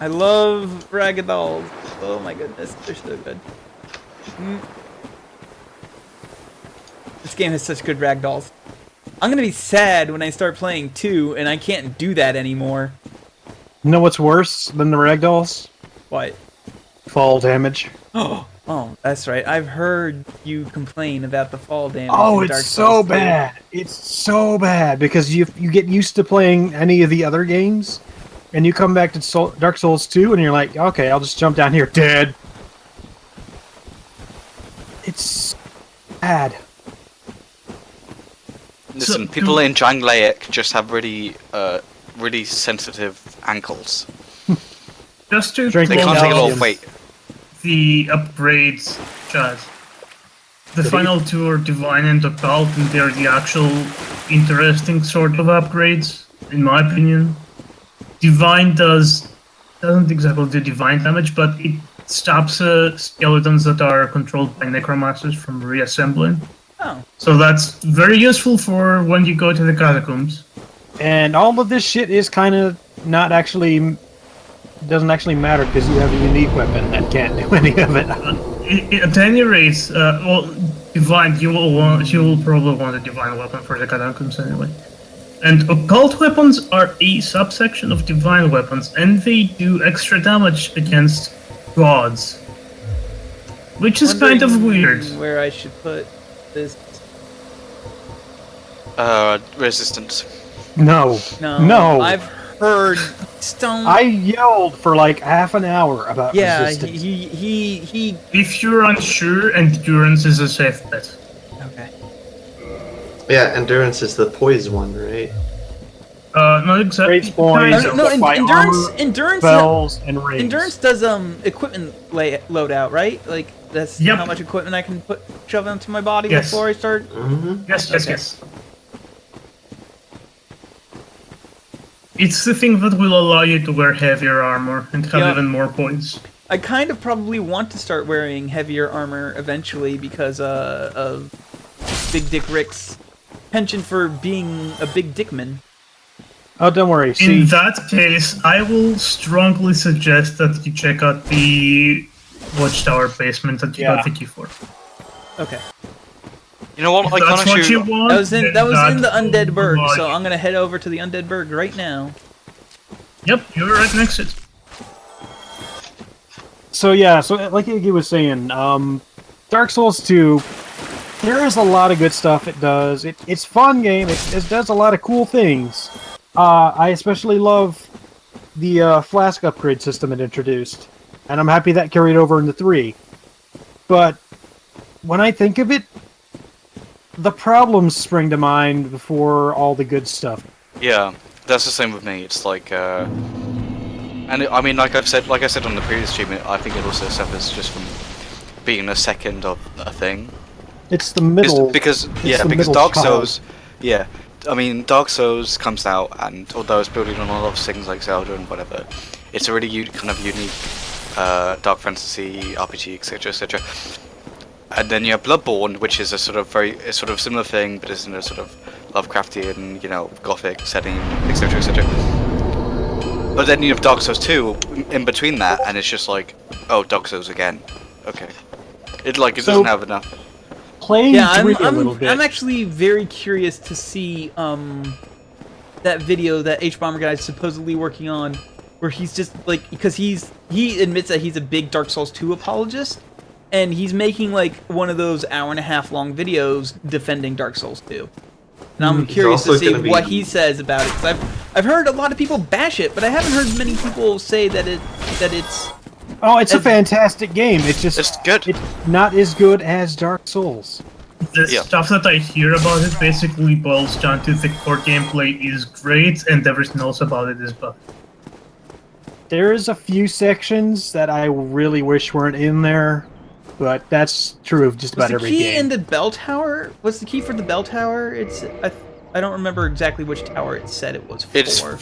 I love ragdolls. Oh my goodness, they're so good. This game has such good ragdolls. I'm gonna be sad when I start playing 2 and I can't do that anymore. You know what's worse than the ragdolls? What? Fall damage. Oh, that's right. I've heard you complain about the fall damage. Oh, in Dark it's so Souls 2. bad. It's so bad because you get used to playing any of the other games, and you come back to Dark Souls 2, and you're like, okay, I'll just jump down here, dead. It's bad. Listen, people in Janglaic just have really, really sensitive ankles. Just to Drink They Well, can't take a lot of no. weight. the upgrades, Chad. The final two are Divine and Occult, and they're the actual interesting sort of upgrades, in my opinion. Divine doesn't exactly do divine damage, but it stops skeletons that are controlled by necromancers from reassembling. Oh. So that's very useful for when you go to the catacombs. And all of this shit is kind of not actually... doesn't actually matter because you have a unique weapon that can't do any of it. At any rate, well, Divine, you will probably want a Divine weapon for the catacombs anyway. And Occult weapons are a subsection of Divine weapons, and they do extra damage against gods. Which is kind of weird. Where I should put this? Resistance. No. No. I've heard stone. I yelled for like half an hour about Yeah, resistance. he. If you're unsure, Endurance is a safe bet. Okay. Yeah, endurance is the poise one, right? Not exactly. Great points. No, by endurance. armor, Endurance. Spells and rings. Endurance does equipment loadout, right? Like that's Yep. how much equipment I can shove into my body Yes. before I start. Mm-hmm. Yes, Okay. yes. It's the thing that will allow you to wear heavier armor and have Yeah. even more points. I kind of probably want to start wearing heavier armor eventually because of Big Dick Rick's penchant for being a big dickman. Oh, don't worry. In See, that case, I will strongly suggest that you check out the Watchtower basement that you Yeah. got the key for. Okay. You know what? If I that's can't what you actually. want, That was in the then Undead that Burg, will so allow you- I'm gonna head over to the Undead Burg right now. Yep, you're right next to it. so like Iggy was saying, Dark Souls 2, there is a lot of good stuff it does. It's a fun game. It does a lot of cool things. I especially love the flask upgrade system it introduced, and I'm happy that carried over into 3. But when I think of it, the problems spring to mind before all the good stuff. Yeah, that's the same with me. It's like, and I mean, like I said on the previous stream, I think it also suffers just from being a second of a thing. It's the middle. Because the because middle Dark child. Souls, yeah. I mean, Dark Souls comes out, and although it's building on a lot of things like Zelda and whatever, it's a really kind of unique dark fantasy RPG, etc., etc. And then you have Bloodborne, which is a sort of similar thing, but it's in a sort of Lovecraftian, Gothic setting, etc., etc. But then you have Dark Souls 2 in between that, and it's just like, oh, Dark Souls again. Okay. It So- doesn't have enough. Playing Yeah, 3 a little bit. I'm actually very curious to see that video that H Bomber guy is supposedly working on, where he's just like, because he admits that he's a big Dark Souls 2 apologist, and he's making like one of those hour-and-a-half long videos defending Dark Souls 2. And I'm curious to also see gonna be- what he says about it. 'Cause I've heard a lot of people bash it, but I haven't heard many people say that it's. Oh, it's a fantastic game. It's just It's good. It's not as good as Dark Souls. The Yeah. stuff that I hear about it basically boils down to the core gameplay is great and everything else about it is bad. There is a few sections that I really wish weren't in there, but that's true of just Was about the every key game. in the bell tower? Was the key for the bell tower? I don't remember exactly which tower it said it was for. It's for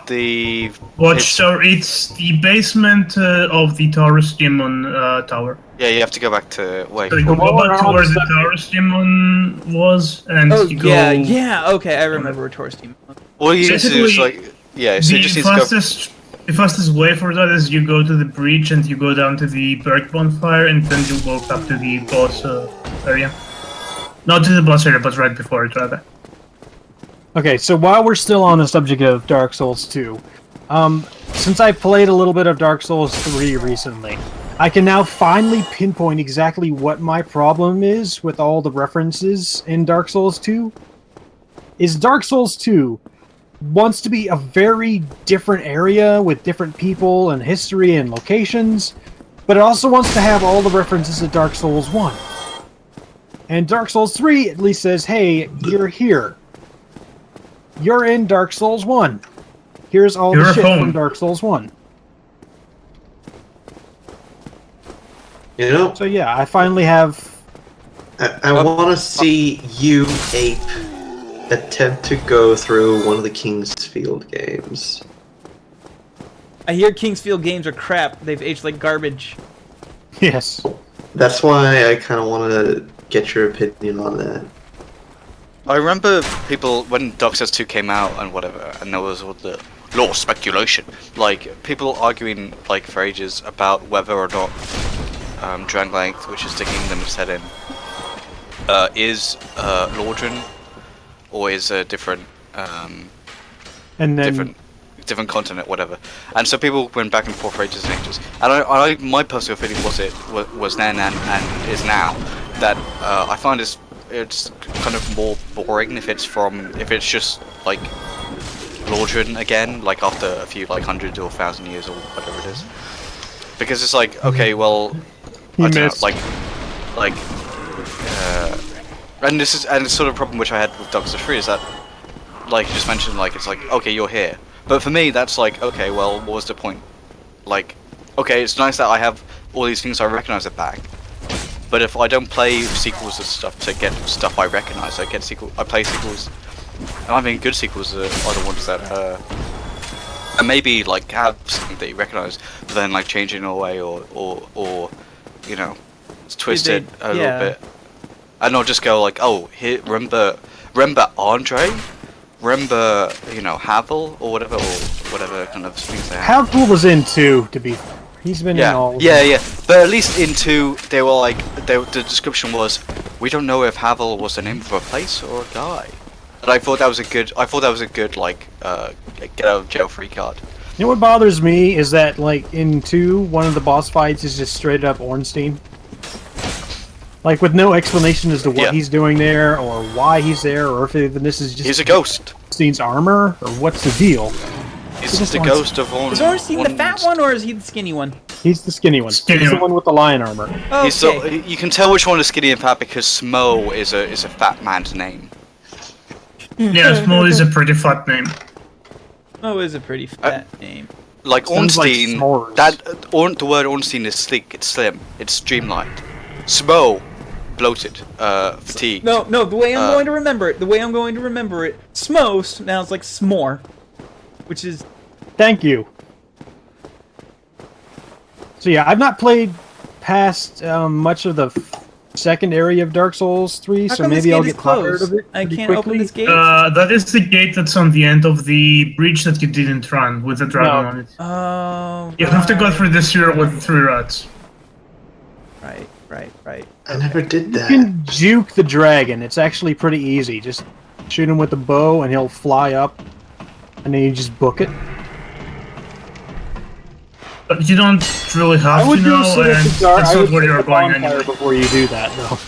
the Watchtower, it's the basement of the Taurus Demon tower. Yeah, you have to go back to wait. So you go back to where the Taurus Demon was, and Oh you go... yeah. Okay, I remember where Taurus Demon was. All you need to do is Basically, like, yeah. So you just need to go. The fastest way for that is you go to the breach and you go down to the Berg bonfire, and then you walk up to the boss area. Not to the boss area, but right before it, rather. Okay, so while we're still on the subject of Dark Souls 2, since I played a little bit of Dark Souls 3 recently, I can now finally pinpoint exactly what my problem is with all the references in Dark Souls 2. Is Dark Souls 2 wants to be a very different area with different people and history and locations, but it also wants to have all the references to Dark Souls 1. And Dark Souls 3 at least says, hey, you're here. You're in Dark Souls 1. Here's all the shit from Dark Souls 1. You know, So yeah, I finally have... I want to see you, Ape, attempt to go through one of the Kingsfield games. I hear Kingsfield games are crap. They've aged like garbage. Yes. That's why I kind of want to get your opinion on that. I remember people when Dark Souls 2 came out and whatever, and there was all the law speculation, like people arguing like for ages about whether or not Dranglength, which is the kingdom it's set in, is Lordran or is a different And then... different continent, whatever. And so people went back and forth for ages and ages. And my personal feeling was then and is now that I find it's kind of more boring if it's just like Lordran again, like after a few like 100 or 1,000 years or whatever it is. Because it's like, okay, well, I don't know, and it's sort of a problem which I had with Dark Souls 3 is that, like you just mentioned, like it's like, okay, you're here. But for me, that's like, okay, well, what was the point? Like, okay, it's nice that I have all these things I recognize it back. But if I don't play sequels and stuff to get stuff I recognize, I play sequels. And I think good sequels are the ones that and maybe like have something that you recognize, but then like change it in a way or you know, twist it a little bit, and not just go like, oh, here, remember Andre. Remember, you know, Havel or whatever kind of things they have. Havel was in 2, to be fair. He's been in all of them. Yeah. But at least in 2, they were like, the description was, we don't know if Havel was the name of a place or a guy. And I thought that was a good like get out of jail free card. You know what bothers me is that, like, in 2, one of the boss fights is just straight up Ornstein. Like, with no explanation as to what he's doing there, or why he's there, or if this is just... He's a ghost. Ornstein's armor, or what's the deal? He's the ghost of Ornstein. Is Ornstein the fat one, or is he the skinny one? He's the skinny one. He's the one with the lion armor. Okay. You can tell which one is skinny and fat because Smo is a fat man's name. Yeah, Smo is a pretty fat name. Smo is a pretty fat name. Like Ornstein, like the word Ornstein is sleek, it's slim, it's streamlined. Smo, bloated, fatigued. No, the way I'm going to remember it, Smo sounds like s'more, which is... Thank you. So yeah, I've not played past much of the second area of Dark Souls 3, so maybe I'll get tired of it I can't quickly. open this gate? That is the gate that's on the end of the bridge that you didn't run with the dragon on it. Oh, You have to go through the sewer with 3 rats. Right. I never did You that. can juke the dragon. It's actually pretty easy. Just shoot him with a bow and he'll fly up, and then you just book it. But you don't really have to know, and that's not where you're going anyway. Before you do that, though.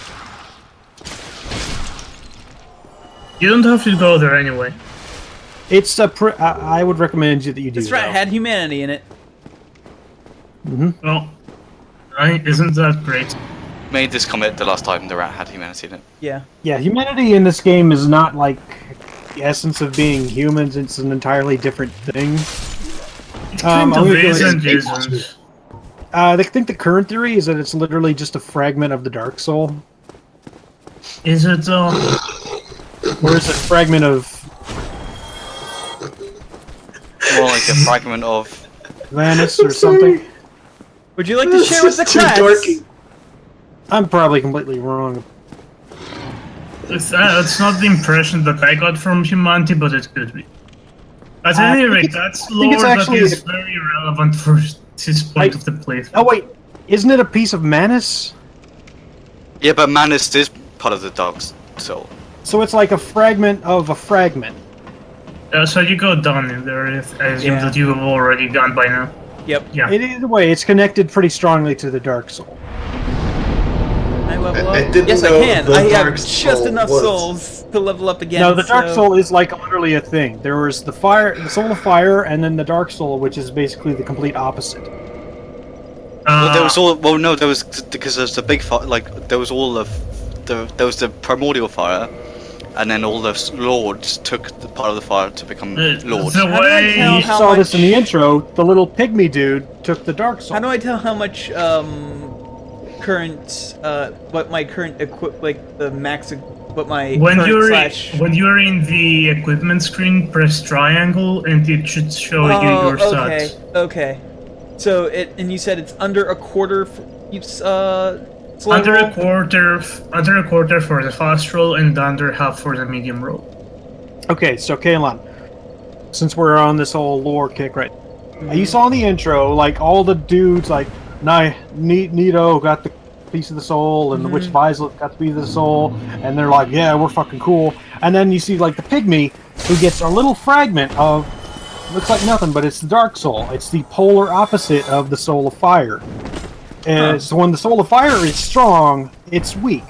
You don't have to go there anyway. It's a. I would recommend you that you do. This rat had humanity in it. Well, isn't that great? Made this comment the last time the rat had humanity in it. Yeah. Yeah, humanity in this game is not like the essence of being humans. It's an entirely different thing. It kind of is and isn't. I think the current theory is that it's literally just a fragment of the Dark Soul. Is it Or is it a fragment of More like a fragment of. Vanis or something? Would you like to share with the Too class? dorky. I'm probably completely wrong. That's not the impression that I got from humanity, but it could be. At any rate, that's lore that is very relevant for this point of the playthrough. Oh wait, isn't it a piece of Manus? Yeah, but Manus is part of the Dark Soul. So it's like a fragment of a fragment. So you go down in there. I assume Yeah. that you have already gone by now. Yep. Yeah. Either way, it's connected pretty strongly to the Dark Soul. Can I level up? I didn't Yes, I know can. the I have Dark just Soul enough was- souls to level up again. No, the Dark so- Soul is like literally a thing. There was the Soul of Fire, and then the Dark Soul, which is basically the complete opposite. Well, there was all. Well, no, there was because there's the big fire. Like there was all of there was the primordial fire, and then all the lords took the part of the fire to become lords. The How do I tell way You how saw this in much- the intro. The little pygmy dude took the Dark Soul. How do I tell how much current what my current like the max what my when current you're slash when you're in the equipment screen, press triangle, and it should show you your okay, stats. okay. So and you said it's under a quarter slow Under roll? a quarter for the fast roll, and under half for the medium roll. Okay, so Kaelan, since we're on this whole lore kick right, you saw in the intro like all the dudes like Nito got the piece of the soul, and the Witch Vizsla got the piece of the soul, and they're like, yeah, we're fucking cool. And then you see like the pygmy who gets a little fragment of looks like nothing, but it's the Dark Soul. It's the polar opposite of the Soul of Fire. And so when the Soul of Fire is strong, it's weak.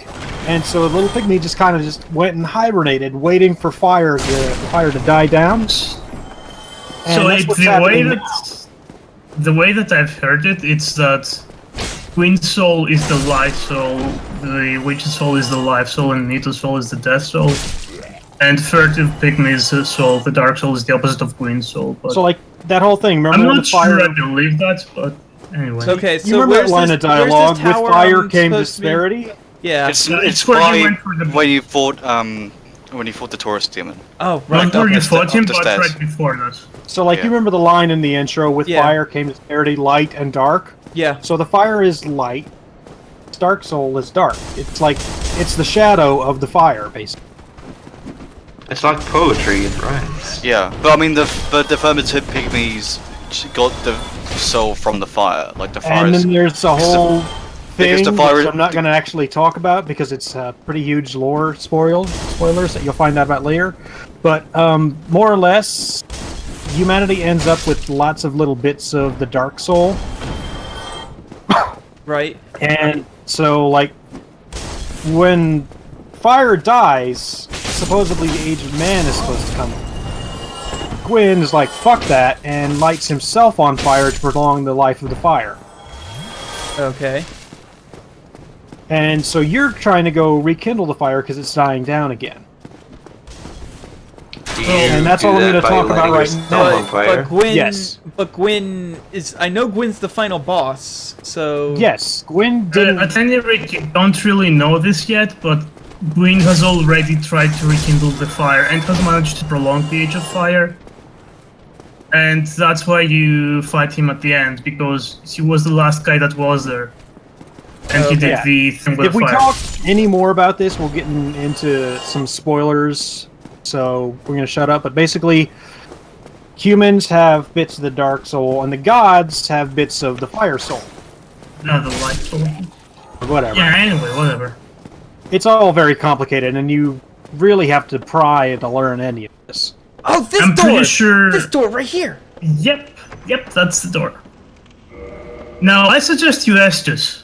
And so the little pygmy just kind of just went and hibernated, waiting for the fire to die down. And So that's it's what's the happening way now. that I've heard it, it's that Queen Soul is the life soul, the Witch's Soul is the life soul, and Nito's Soul is the death soul. And Furtive Pygmy's soul, the Dark Soul, is the opposite of Queen's Soul. But So like that whole thing, remember I'm when not the fire? sure I believe that, but anyway. Okay, so You remember that where's line this, of dialogue? where's this With tower fire I'm came supposed to be- disparity. Yeah. It's It's where you by went for the- when you fought the Taurus demon. Oh, right. Not where okay. you fought him, up the but stairs. right before that. So like Yeah. you remember the line in the intro, with Yeah. fire came disparity, light and dark. Yeah. So the fire is light, Dark Soul is dark. It's like it's the shadow of the fire, basically. It's like poetry, it rhymes. Yeah, but I mean the affirmative pygmies got the soul from the fire, like the fire. And is- then there's a because whole because thing the fire- which I'm not going to actually talk about because it's pretty huge lore spoilers that you'll find out about later. But more or less, humanity ends up with lots of little bits of the Dark Soul. Right. And so, like, when fire dies, supposedly the Age of Man is supposed to come. Gwyn is like, fuck that, and lights himself on fire to prolong the life of the fire. Okay. And so you're trying to go rekindle the fire because it's dying down again. Do you And that's do all I'm that gonna by talk about lighting right yourself now. on fire? But Gwyn. Yes. But Gwyn is. I know Gwyn's the final boss. So. Yes, Gwyn didn't. At any rate, you don't really know this yet, but Gwyn has already tried to rekindle the fire and has managed to prolong the Age of Fire. And that's why you fight him at the end, because he was the last guy that was there. And he did Yeah. the thing with If we fire. talk any more about this, we'll get into some spoilers. So we're going to shut up. But basically, humans have bits of the Dark Soul, and the gods have bits of the Fire Soul. No, the light soul. Whatever. Yeah, anyway, whatever. It's all very complicated, and you really have to pry to learn any of this. Oh, this I'm door. pretty sure. This door right here. Yep, that's the door. Now, I suggest you Estus.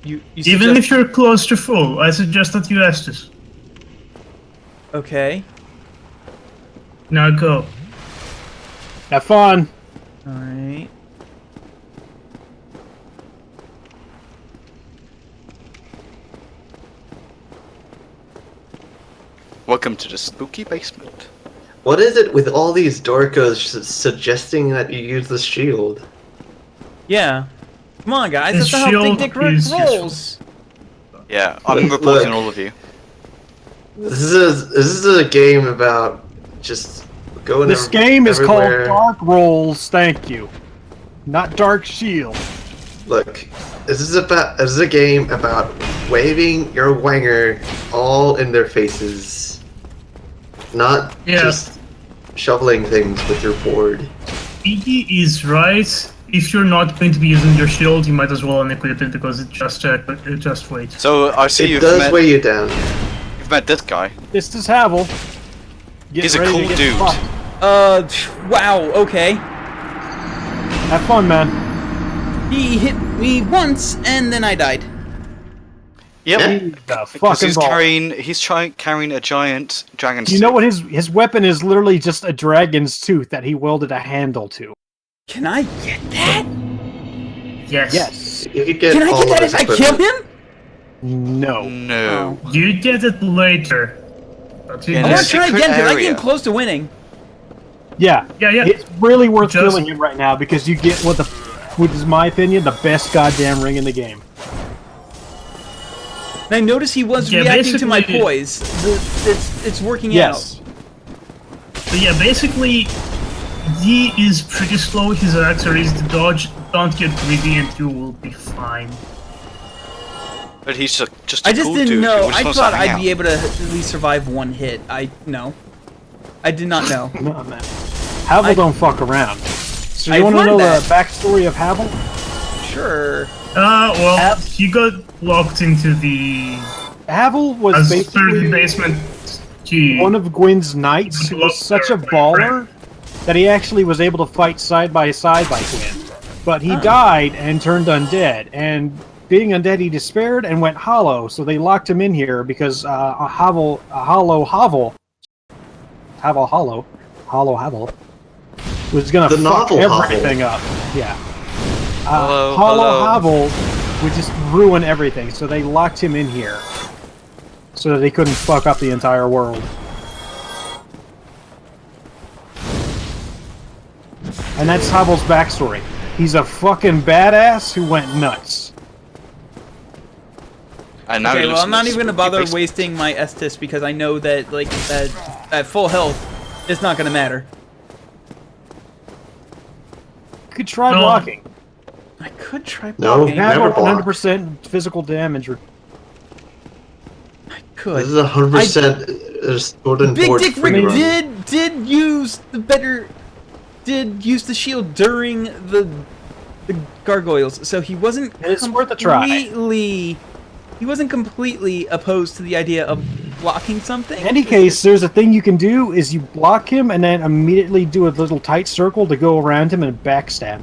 You Even suggest- if you're close to full, I suggest that you Estus. Okay. Now go. Have fun. All right. Welcome to the spooky basement. What is it with all these Dorkos suggesting that you use the shield? Yeah. Come on, guys. His That's not how Big shield Dick is rolls. Yeah, I'm Look. reporting all of you. This is a game about just going. This game is everywhere. called Dark Rolls. Thank you. Not Dark Shield. Look, this is a game about waving your wanger all in their faces, not Yeah. just shoveling things with your board. Iggy is right. If you're not going to be using your shield, you might as well unequip it because it just waits. So I see It you've does met, weigh you down. you've met this guy. This is Havel. Get He's a ready to cool get dude. fucked. Wow, okay. Have fun, man. He hit me once, and then I died. Yep. Yeah. He's a Because fucking ball. carrying a giant dragon's You know tooth. what his weapon is? Literally just a dragon's tooth that he welded a handle to. Can I get that? Yes. Yes. You could get Can I all get that of if his I kill equipment. him? No. No. You get it later. But you In I a want just, to try secret again because I area. came close to winning. Yeah. yeah, yeah. It's really worth Just- killing him right now because you get which is my opinion, the best goddamn ring in the game. And I noticed he was Yeah, reacting to my basically- poise. It's working Yes. But yeah, basically, he is pretty slow. His reactor is to dodge. Don't get greedy, and you will be fine. But he's just out. a I just cool didn't dude. know. who just I wants to thought hang I'd out. be able to at least survive one hit. No. I did not know. No, man. Havel don't fuck around. So you I've want to learned know that. the backstory of Havel? Sure. Well, he got locked into the Havel was third basically basement key. one of Gwyn's knights who was such a baller that he actually was able to fight side by side by Gwyn. But he died and turned undead, and being undead he despaired and went hollow, so they locked him in here because Havel was gonna The fuck novel Havel. everything up. Yeah. Hello, Hollow hello. Havel would just ruin everything, so they locked him in here. So that they couldn't fuck up the entire world. And that's Havel's backstory. He's a fucking badass who went nuts. And now Okay, he well, lives I'm in not this even gonna spooky bother basement. wasting my Estus because I know that like that at full health, it's not gonna matter. You could try No. blocking. I could try No, blocking. never Havel block. 100% physical damage. I could. This is 100% sword and Big board Dick free Rick run. did use the shield during the gargoyles, so he wasn't It's worth a try. he wasn't completely opposed to the idea of blocking something. In any case, there's a thing you can do is you block him and then immediately do a little tight circle to go around him and backstab.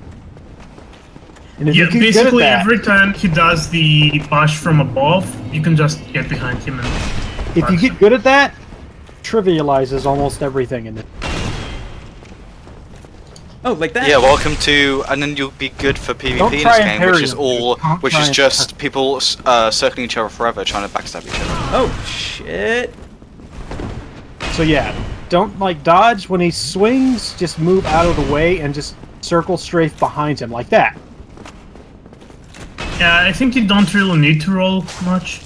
And if Yeah, you get good at basically that, every time he does the bash from above, you can just get behind him and. if you get good at that, trivializes almost everything in it. Oh, like that? Yeah, welcome to, and then you'll be good for Don't PvP in try this and game, which parry is him. all, Don't which try is and- just people circling each other forever, trying to backstab each other. Oh shit! So yeah, don't like dodge when he swings. Just move out of the way and just circle strafe behind him like that. Yeah, I think you don't really need to roll much.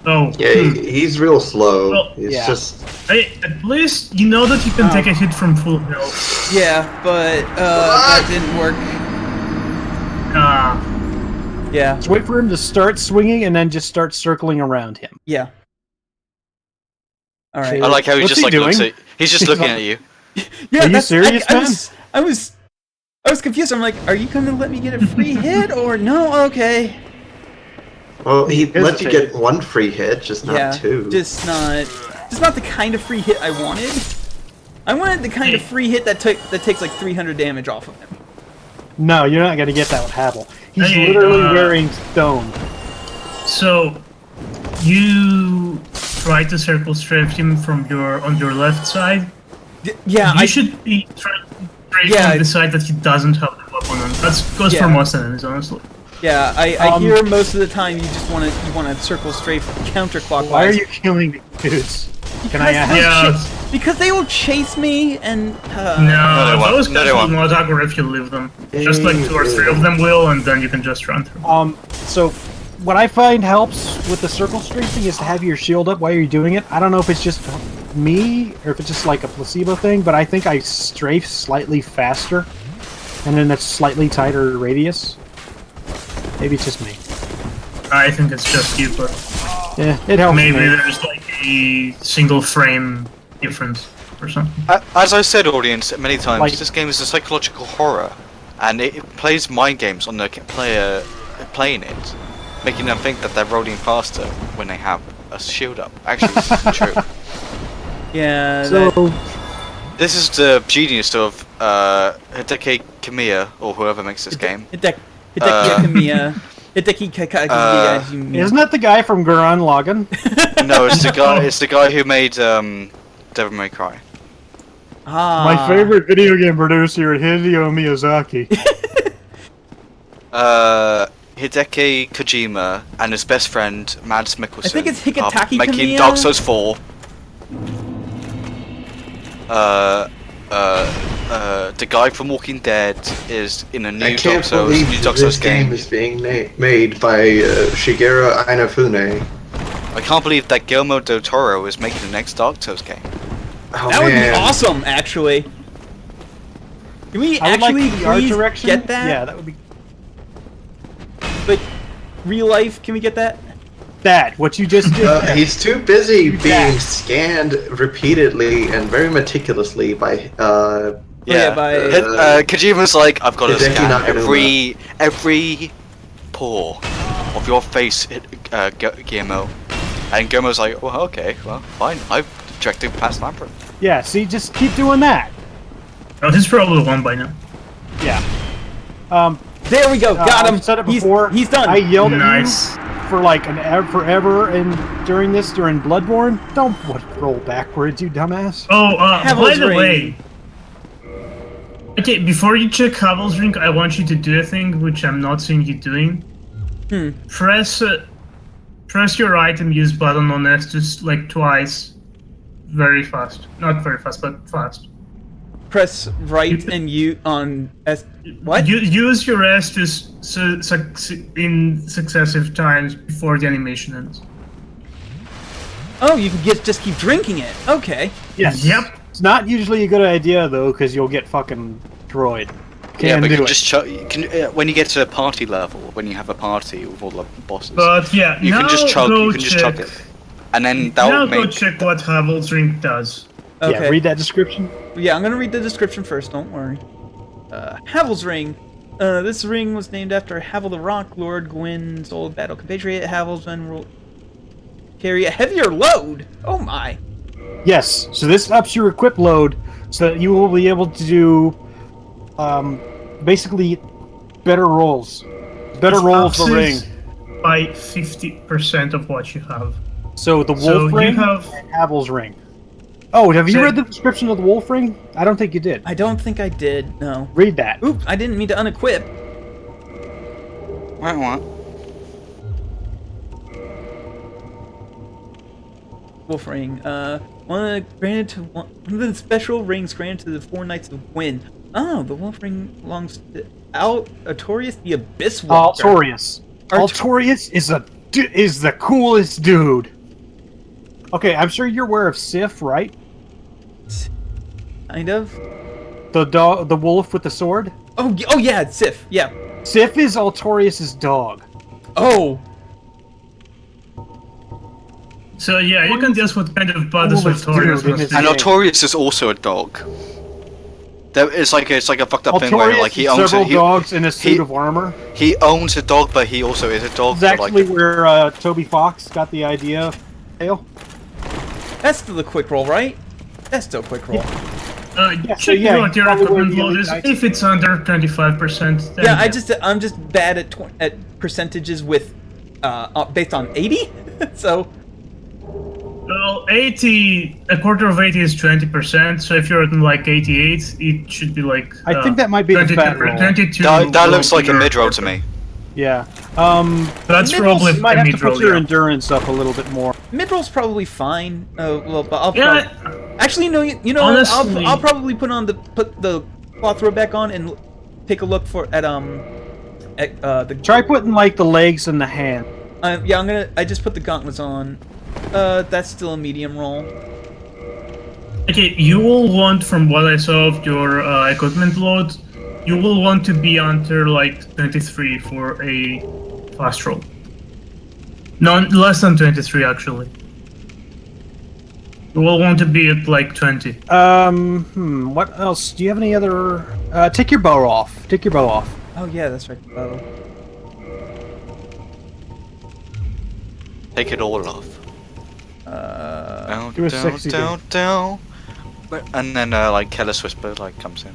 Oh, Yeah, he's real slow. Well, He's yeah. just. at least you know that you can take a hit from full health. Yeah, but that didn't work. Yeah, Just wait for him to start swinging and then just start circling around him. yeah. All right. I like how he What's just he like looks doing? at. He's just He's looking like- at you. Yeah, Are you that's- serious, I man? I was confused. I'm like, are you gonna let me get a free hit or no? Okay. Well, he let you hesitated. get one free hit, just not Yeah, two. just not the kind of free hit I wanted. I wanted the kind of free hit that takes like 300 damage off of him. No, you're not gonna get that with Havel. He's Hey, literally wearing stone. So, you try to circle strafe him from on your left side. Yeah, You should be trying to strafe Yeah, on the side that he doesn't have the weapon on. That goes Yeah. for most enemies, honestly. Yeah, I Um, hear most of the time you just want to circle strafe counterclockwise. Why are you killing the dudes? Can I ask? Yeah. Because they will chase me and. No, they won't. those No, guys they will won't. not aggro if you leave them. Just like 2 or 3 of them will, and then you can just run through. So, what I find helps with the circle strafing is to have your shield up while you're doing it. I don't know if it's just me or if it's just like a placebo thing, but I think I strafe slightly faster, and then that's slightly tighter radius. Maybe it's just me. I think it's just you, but Yeah, it helps maybe me. there's like a single frame difference or something. As I said, audience, many times, Like- this game is a psychological horror, and it plays mind games on the player playing it, making them think that they're rolling faster when they have a shield up. Actually, it's true. Yeah. So This is the genius of Hideki Kamiya, or whoever makes this game. Hideki Uh, Kamiya. Hideki Kamiya. isn't that the guy from Gurren Lagann? No, it's the guy. It's the guy who made Devil May Cry. My favorite video game producer, Hideo Miyazaki. Hideki Kojima and his best friend Mads Mikkelsen. I think it's Hikataki are making Kamiya? Dark Souls 4. The guy from Walking Dead is in a I new can't Dark Souls, believe new Dark this Souls game game. is being made by Shigeru Inafune. I can't believe that Guillermo del Toro is making the next Dark Souls game. Oh, That would be man. awesome, actually. Can we I would actually like the art please direction. get that? Yeah, that would be Like, real life, can we get that? that. What you just did. there. He's too busy Do being that. scanned repeatedly and very meticulously by yeah, by- Kojima's like, I've got to Hideki scan Nakanuma. every pore of your face, Guillermo. And Guillermo's like, well, okay, well, fine. I've checked it past Labyrinth. Yeah, see, just keep doing that. Oh, he's probably won by now. Yeah. There we go, got him. I've said it He's- before. He's done. I yelled at Nice. you for like forever, and during Bloodborne, don't roll backwards, you dumbass. Oh, by Havel's the Ring. way. Okay, before you check Havel's Ring, I want you to do a thing which I'm not seeing you doing. Press your item use button on S just like twice. Very fast. Not very fast, but fast. Press right and you on S. What? Use your S just in successive times before the animation ends. Oh, you can just keep drinking it. Okay. Yes. Yep. It's not usually a good idea though, because you'll get fucking destroyed. Yeah, Can but do you can it. just when you get to a party level, when you have a party with all the bosses, But yeah, you now can just chug. go You can just check. chug it, and then Now that'll go make. check what Havel's Ring does. Okay. Yeah, read that description. Yeah, I'm gonna read the description first. Don't worry. Havel's Ring. This ring was named after Havel the Rock Lord, Gwyn's old battle compatriot. Havel's men will carry a heavier load. Oh my. Yes. So this ups your equip load, so that you will be able to do, basically, better rolls. Better It rolls the ring. ups it by 50% of what you have. So the So wolf you ring have- and Havel's ring. Oh, have you So- read the description of the wolf ring? I don't think you did. I don't think I did. No. Read that. Oops, I didn't mean to unequip. What? Wolf ring. One of the special rings granted to the 4 Knights of Gwyn. Oh, the wolf ring belongs to Altorius the Abyss Walker. Altorius. Art- Altorius is the coolest dude. Okay, I'm sure you're aware of Sif, right? Kind of. The wolf with the sword. Oh yeah, Sif. Yeah. Sif is Altorius's dog. Oh. So yeah, you can guess what kind of bodies Coolest Victorious dude in must his be. And Yeah. Notorious is also a dog. It's like a fucked up thing where Altorius like he has owns several it. dogs in a suit he- of armor. He owns a dog, but he also is a dog. It's but, actually like, where Toby Fox got the idea. Tail. That's still a quick roll, right? That's still a quick roll. Check so yeah, what your probably equipment the load is. elite If it's under 25%, then Yeah, I'm just bad at percentages with based on 80. So Well, 80, a quarter of 80 is 20%, so if you're at like 88, it should be like... I think that might be a 22, fat roll. 22 that looks like a your mid roll to quarter. me. Yeah. That's Mid-rolls, probably You might a have to mid-roll, put your yeah. endurance up a little bit more. mid roll's probably fine. Well, but I'll Yeah, actually no. You know, Honestly- I'll probably put the cloth robe back on and take a look at the. Try putting like the legs and the hand. Yeah, I just put the gauntlets on. That's still a medium roll. okay, you will want, from what I saw of your equipment load, you will want to be under like 23 for a fast roll. No, less than 23 actually. You will want to be at like 20. What else? Do you have any other? Take your bow off. Take your bow off. Oh yeah, that's right. Oh. Take it all off. Down, Do a down, sexy down, down. And then like Kellis Whisper like comes in.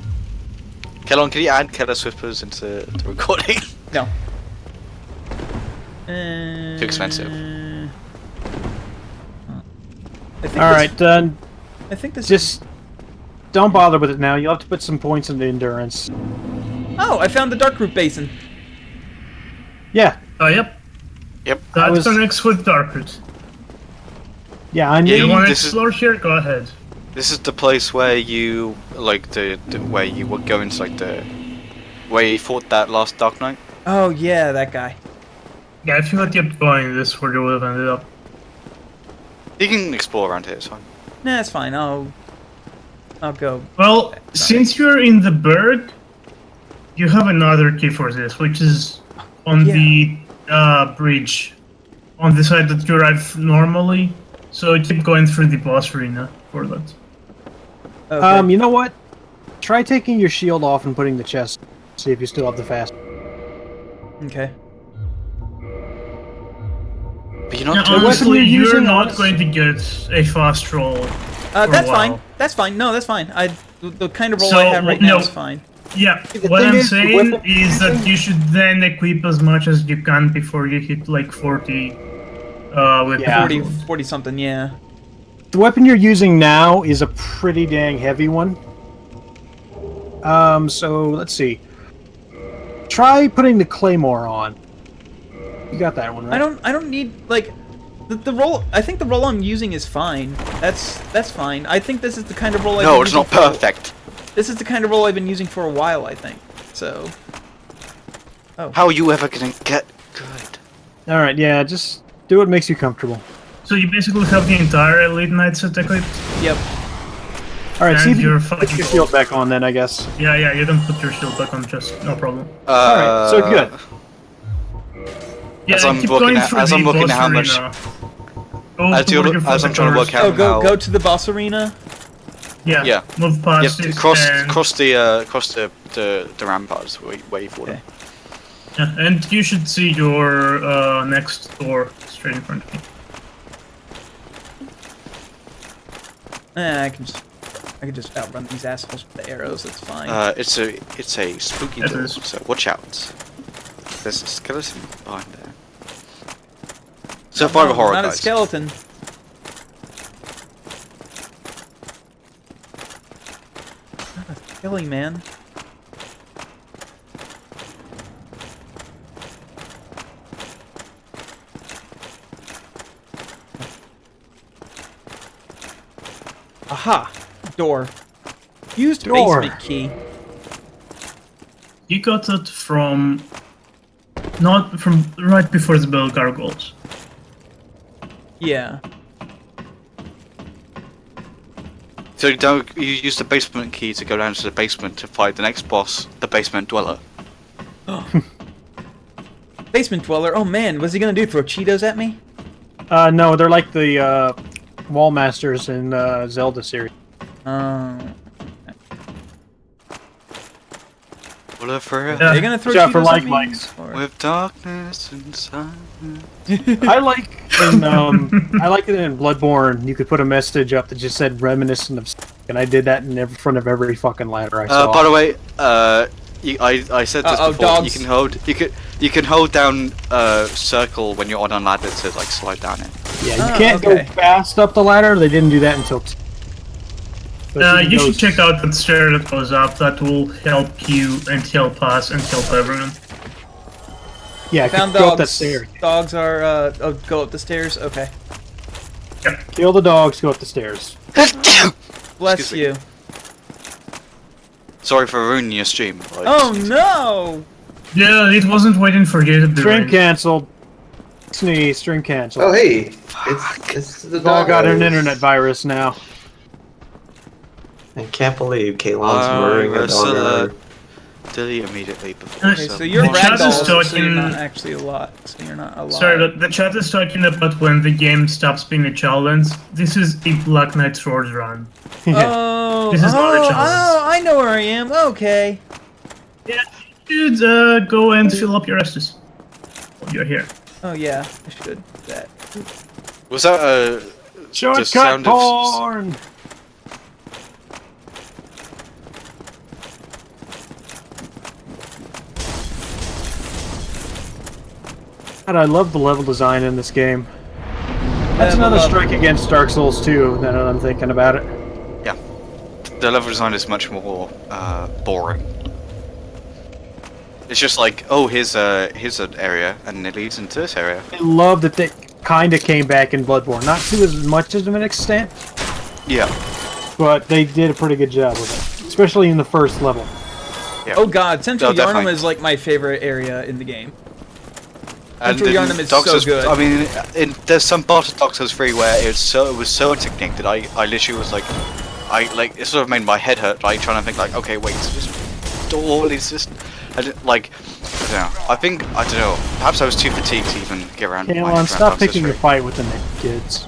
Kellon, can you add Kellis Whispers into the recording? No. Too expensive. I think All this- right, done. I think this. Just don't bother with it now. You'll have to put some points into endurance. Oh, I found the Dark Root Basin. Yeah, Yep. Yep. That was- connects with Darkroot. yeah. I Yeah, knew. You want to this is- explore here? Go ahead. This is the place where you like the where you would go into like the where you fought that last Dark Knight. Oh yeah, that guy. Yeah, if you had kept going, this is where you would have ended up. You can explore around here. It's fine. Nah, it's fine. I'll go. Well, since you're in the bird, you have another key for this, which is on the bridge, on the side that you arrive normally. So keep going through the boss arena for that. Okay. You know what? Try taking your shield off and putting the chest. See if you still have the fast. Okay. But you're Now, not. weapon honestly, you're you're using, not honestly- going to get a fast roll. for a That's fine. while. That's fine. No, that's fine. The kind of roll So, I have right now no. is fine. Yeah, The what thing I'm is, the saying weapon- is that you should then equip as much as you can before you hit like 40. With Yeah. 40 something. Yeah. The weapon you're using now is a pretty dang heavy one. So let's see. Try putting the claymore on. You got that one, right? I don't need like the roll. I think the roll I'm using is fine. That's fine. I think this is the kind of roll. No, it's not perfect. This is the kind of roll I've been using for a while. I think so. How are you ever gonna get good? All right, yeah, just do what makes you comfortable. So you basically have the entire Elite Knight set equipped? Yep. All right, And see if you you're can put fucking your shield back on then, I guess. Yeah, you can put your shield back on, just no problem. All right, so good. Yeah, As I'm keep looking going at- through as the I'm looking at boss how much- arena. Go As you're- toward your as I'm trying to work focus. out- Oh, how- go to the boss arena. Yeah, Yeah. move You past have to it cross and, the ramparts where you fought Okay. him. yeah, and you should see your next door straight in front of you. I can just outrun these assholes with the arrows. That's fine. It's a spooky It door, is. so watch out. There's a skeleton behind there. So far, No, horror not a guys. skeleton. Not a skelly man. Aha! Door. Used Door. basement key. You got it from... Not from right before the bell gargoyles. Yeah. So you use the basement key to go down to the basement to fight the next boss, the basement dweller. Basement dweller. Oh man, what's he gonna do? Throw Cheetos at me? No, they're like the wall masters in Zelda series. Dweller forever Yeah. Are you gonna throw Watch out Cheetos for at like me? likes. Or- with darkness inside. I like it in Bloodborne. You could put a message up that just said reminiscent of, and I did that in front of every fucking ladder I saw. By the way, I said this Uh-oh, before. dogs. You can hold down circle when you're on a ladder to like slide down it. Yeah, you Ah, can't okay. go fast up the ladder. They didn't do that until. You should check out that stair that goes up. That will help you and help us and help everyone. Yeah, Found go up that dogs. stair. Dogs are go up the stairs. Okay. Kill the dogs. Go up the stairs. Bless Excuse me. you. Sorry for ruining your stream. Like, Oh no! Yeah, it wasn't waiting for you to be Stream ready. canceled. Sneeze. Stream canceled. Oh hey, it's the We've all got an doggos. internet virus now. I can't believe Kalon's murdering a dog. Delete immediately before. Okay, So you're The chat is ragdoll, so you're talking- not actually a lot. So you're not alive. Sorry, but the chat is talking about when the game stops being a challenge. This is a Black Knight Sword run. Oh, This is not a challenge. I know where I am. Okay. Yeah, you should go and fill up your restos while you're here. Oh yeah, I should do that. Was that Shortcut sound of- porn! God, I love the level design in this game. That's another strike against Dark Souls 2, now that I'm thinking about it. Yeah. The level design is much more boring. It's just like, oh, here's an area, and it leads into this area. I love that they kind of came back in Bloodborne. Not to as much of an extent, Yeah. but they did a pretty good job with it. Especially in the first level. Yeah. Oh god, Central No, definitely. Yarnum is like my favorite area in the game. And Central in Yarnum is Dark so Souls, good. I mean, there's some part of Dark Souls 3 where it was so technique that I literally was like, it sort of made my head hurt, like trying to think like, okay, wait, so this all is just, I don't know. I don't know. Perhaps I was too fatigued to even get around. Kalon, stop picking a fight with the naked kids.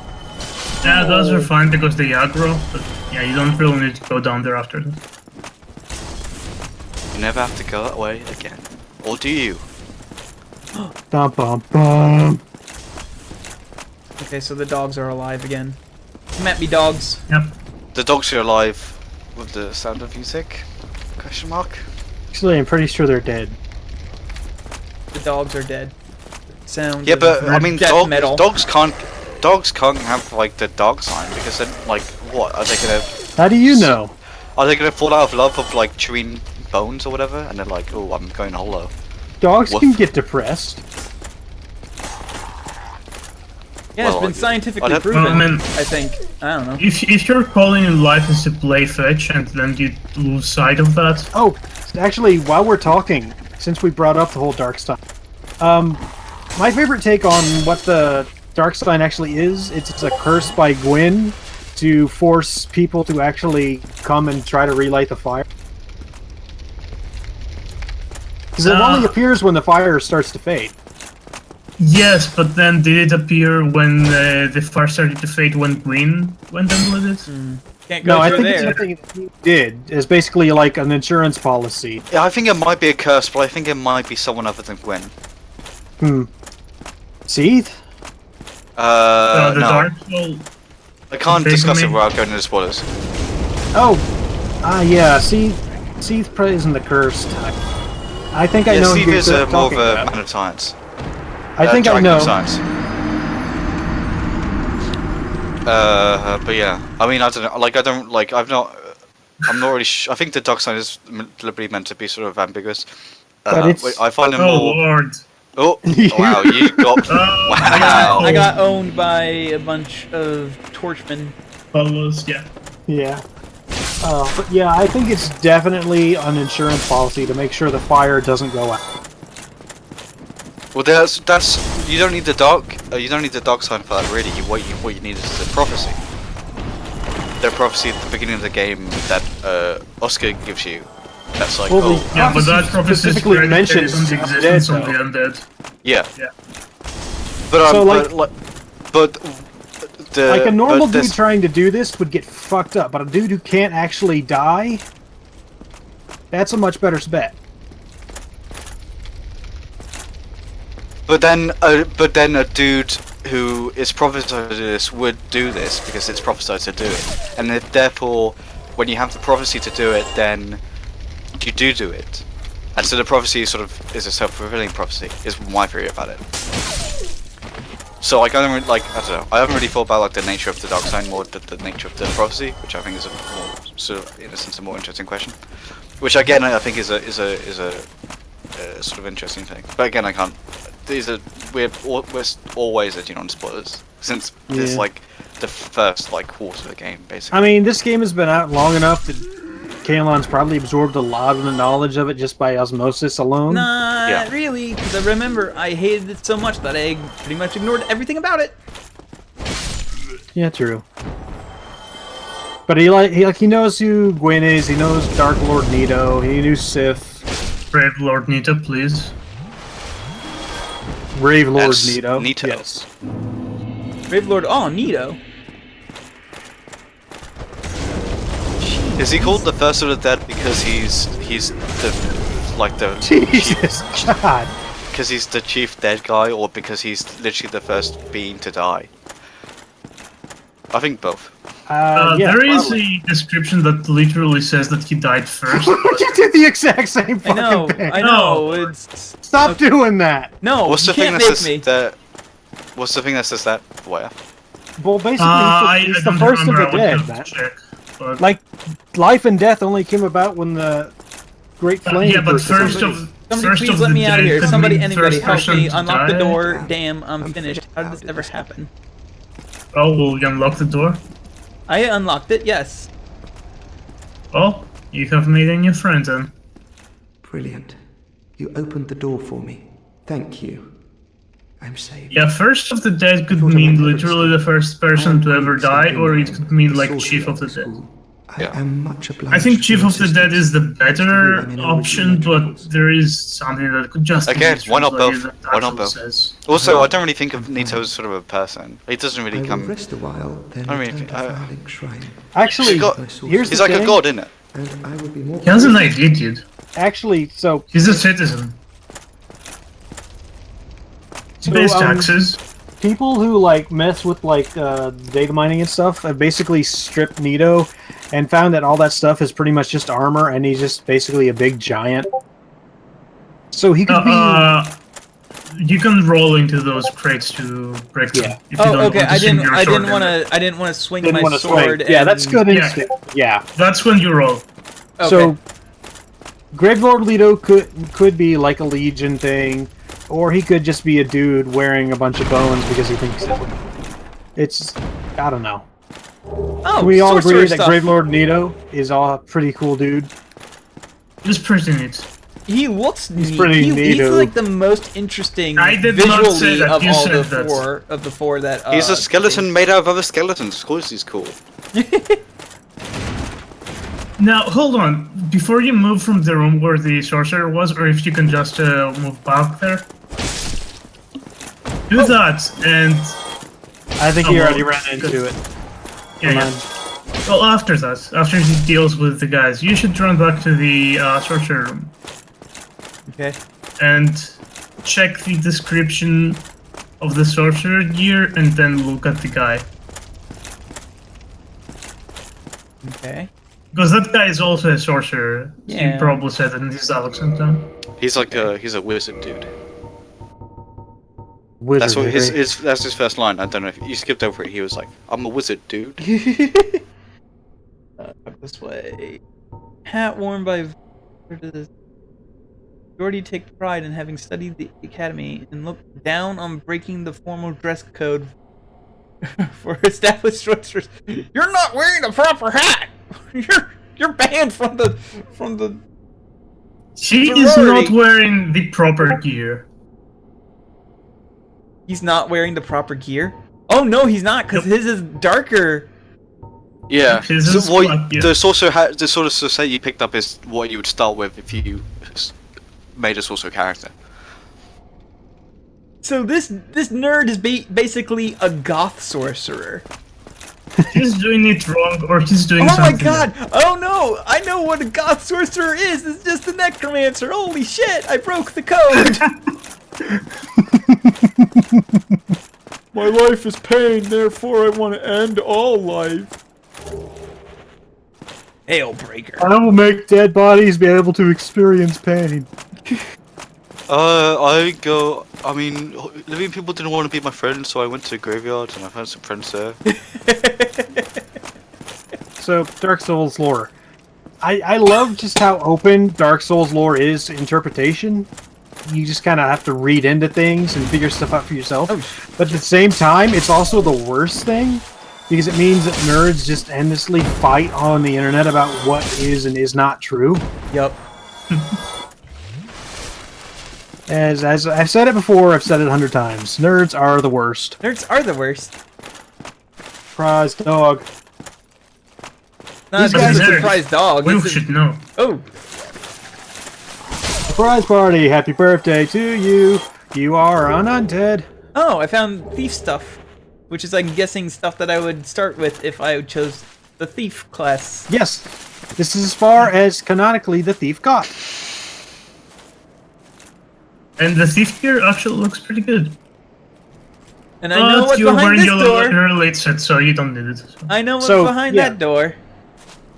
Yeah, those are fine because they aggro, but yeah, you don't really need to go down there after that. You never have to go that way again, or do you? Bum bum bum. Okay, so the dogs are alive again. Come at me, dogs. Yep. The dogs are alive with the sound of music? Question mark. Actually, I'm pretty sure they're dead. The dogs are dead. Sounds Yeah, of but I mean, death metal. dogs can't have like the dog sign because then, like, what are they gonna? How do you know? Are they gonna fall out of love of like chewing bones or whatever? And they're like, oh, I'm going hollow. Dogs Woof. can get depressed. Yeah, it's Well, been scientifically I don't- proven. Well, I mean- I think. I don't know. If your calling in life is to play fetch and then you lose sight of that, Oh, actually, while we're talking, since we brought up the whole Darkstein, my favorite take on what the Darkstein actually is, it's a curse by Gwyn to force people to actually come and try to relight the fire. Because it only appears when the fire starts to fade. yes, but then did it appear when the fire started to fade when Gwyn went and lit it? Can't go No, I through think there. it's something that he did. It's basically like an insurance policy. Yeah, I think it might be a curse, but I think it might be someone other than Gwen. Seeth? The No, Dark Soul. I can't Big discuss it me. without going into spoilers. Oh, yeah, Seeth probably isn't the cursed type. I think I Yeah, know Steve who you're is more of talking a about. man of science. I think I dragon know. of science. But yeah, I mean, I don't know. Like, I'm not really. I think the dark side is deliberately meant to be sort of ambiguous. But it's- I find it Oh more. lord. Oh, wow! You got. Oh, Wow. I got owned by a bunch of torchmen. Follows, yeah. Yeah. But yeah, I think it's definitely an insurance policy to make sure the fire doesn't go out. Well, that's you don't need the dark sign for that really. What you need is the prophecy. The prophecy at the beginning of the game that Oscar gives you. That's like, Well, oh, the- Yeah, but that prophecy specifically predicated mentions on the undead, existence of the though. undead. yeah. Yeah. But So, but the Like a normal but dude this- trying to do this would get fucked up, but a dude who can't actually die, that's a much better bet. But then a dude who is prophesied to do this would do this because it's prophesied to do it, and if, therefore, when you have the prophecy to do it, then you do it, and so the prophecy sort of is a self-fulfilling prophecy. Is my theory about it. So like I don't really, I don't know. I haven't really thought about like the nature of the dark sign more than the nature of the prophecy, which I think is a more sort of in a sense a more interesting question. Which again I think is a sort of interesting thing. But again I can't. We're always edging on spoilers since it's Yeah. like the first like quarter of the game basically. I mean, this game has been out long enough that Kalon's probably absorbed a lot of the knowledge of it just by osmosis alone. Not Yeah. really, because I remember I hated it so much that I pretty much ignored everything about it. Yeah, true. But he knows who Gwyn is. He knows Dark Lord Nito. He knew Sith, Brave Lord Nita, please. Brave Lord That's Nito. Nito. Yes. Brave Lord, oh, Nito. Is he called the first of the dead because he's the Jesus God. because he's the chief dead guy, or because he's literally the first being to die? I think both. Yeah, there is probably. a description that literally says that he died first. You did the exact same I fucking know. thing. I know. It's Stop doing that. no. What's the you can't thing that make says me. that? What's the thing that says that? Where? Well, basically, I he's the don't first of remember, the I would dead, have to man. check, but- Like, life and death only came about when the Great Flame. yeah, but burst. first Somebody- of Somebody first please of let the me out of dead here. could Somebody, mean anybody, first help person me. to Unlock the die. door. Damn, I'm finished. How did this ever happen? Oh, will you unlock the door? I unlocked it, yes. Well, you have made a new friend then. Brilliant. You opened the door for me. Thank you. I'm saved. Yeah, first of the dead could Thought I mean might never literally the escape. first person to I am ever so die, or it delighted. could mean The like sorcerer Chief of the at Dead. school. Yeah. I am much obliged. I think for Chief your of the Dead is the better I'm in original option, but materials. there is something that could just Again, be why not both? translated that Why not actually both? says. Also, I don't really think of Nito as sort of a person. He doesn't I really will come. rest a while, then I mean, return to Firelink Shrine. Actually, got- here's He's the like thing. a god, isn't it? And I will be more. He has an ID, dude. Actually, so He's a citizen. He pays taxes. people who like mess with like data mining and stuff have basically stripped Nito and found that all that stuff is pretty much just armor, and he's just basically a big giant. So he could You can roll into those crates to break them. Yeah. If you Oh, don't okay. want to I swing didn't. your I sword didn't in want it. to. I didn't want to swing didn't my want to sword. swing. Yeah, and- that's good Yeah. instinct. Yeah. That's when you roll. Okay. So Gravelord Leto could be like a Legion thing, or he could just be a dude wearing a bunch of bones because he thinks it's. I don't know. oh, Can we all sorcerer agree that stuff. Gravelord Nito is a pretty cool dude? It's pretty neat. He looks He's neat. pretty He's neato. like the most interesting I did not say visually that, of you all said the that. four of the four that. He's a skeleton made out of other skeletons. Of course, he's cool. Now, hold on. Before you move from the room where the sorcerer was, or if you can just move back there. Do that, and... I think Oh, he well, already ran into good. it. Yeah, Come yeah. on. Well, after that, after he deals with the guys, you should run back to the sorcerer room Okay. and check the description of the sorcerer gear, and then look at the guy. Okay. Because that guy is also a sorcerer. Yeah. He probably said it in his accent. He's like he's a wizard dude. Wizard. That's what that's his first line. I don't know if you skipped over it. He was like, "I'm a wizard, dude." This way. Hat worn by. Where does Jordy take pride in having studied the academy and look down on breaking the formal dress code for established sorcerers. You're not wearing the proper hat. You're banned from the. He is not wearing the proper gear. He's not wearing the proper gear. Oh no, he's not, because his is darker. Yeah. His So is what black, yeah. the sort of set you picked up is what you would start with if you made a sorcerer character. So this nerd is basically a goth sorcerer. He's doing it wrong, or he's doing Oh my something. god! Oh no! I know what a goth sorcerer is! It's just a necromancer! Holy shit! I broke the code! My life is pain, therefore I want to end all life. Hailbreaker. I will make dead bodies be able to experience pain. I mean, living people didn't want to be my friends, so I went to a graveyard and I found some friends there. So, Dark Souls lore. I love just how open Dark Souls lore is to interpretation. You just kind of have to read into things and figure stuff out for yourself. But at the same time, it's also the worst thing, because it means that nerds just endlessly fight on the internet about what is and is not true. Yup. As I've said it before, I've said it 100 times. Nerds are the worst. Nerds are the worst. Surprise dog. Not These just guys a are- surprise dog. We This is- should know. Oh, Surprise party! Happy birthday to you! You are an undead. oh! I found thief stuff, which is, I'm guessing, stuff that I would start with if I chose the thief class. Yes, this is as far as canonically the thief got. And the thief gear actually looks pretty good. And I know But what's you're behind wearing this your door. late set, so you don't need it. I know what's So, behind yeah. that door.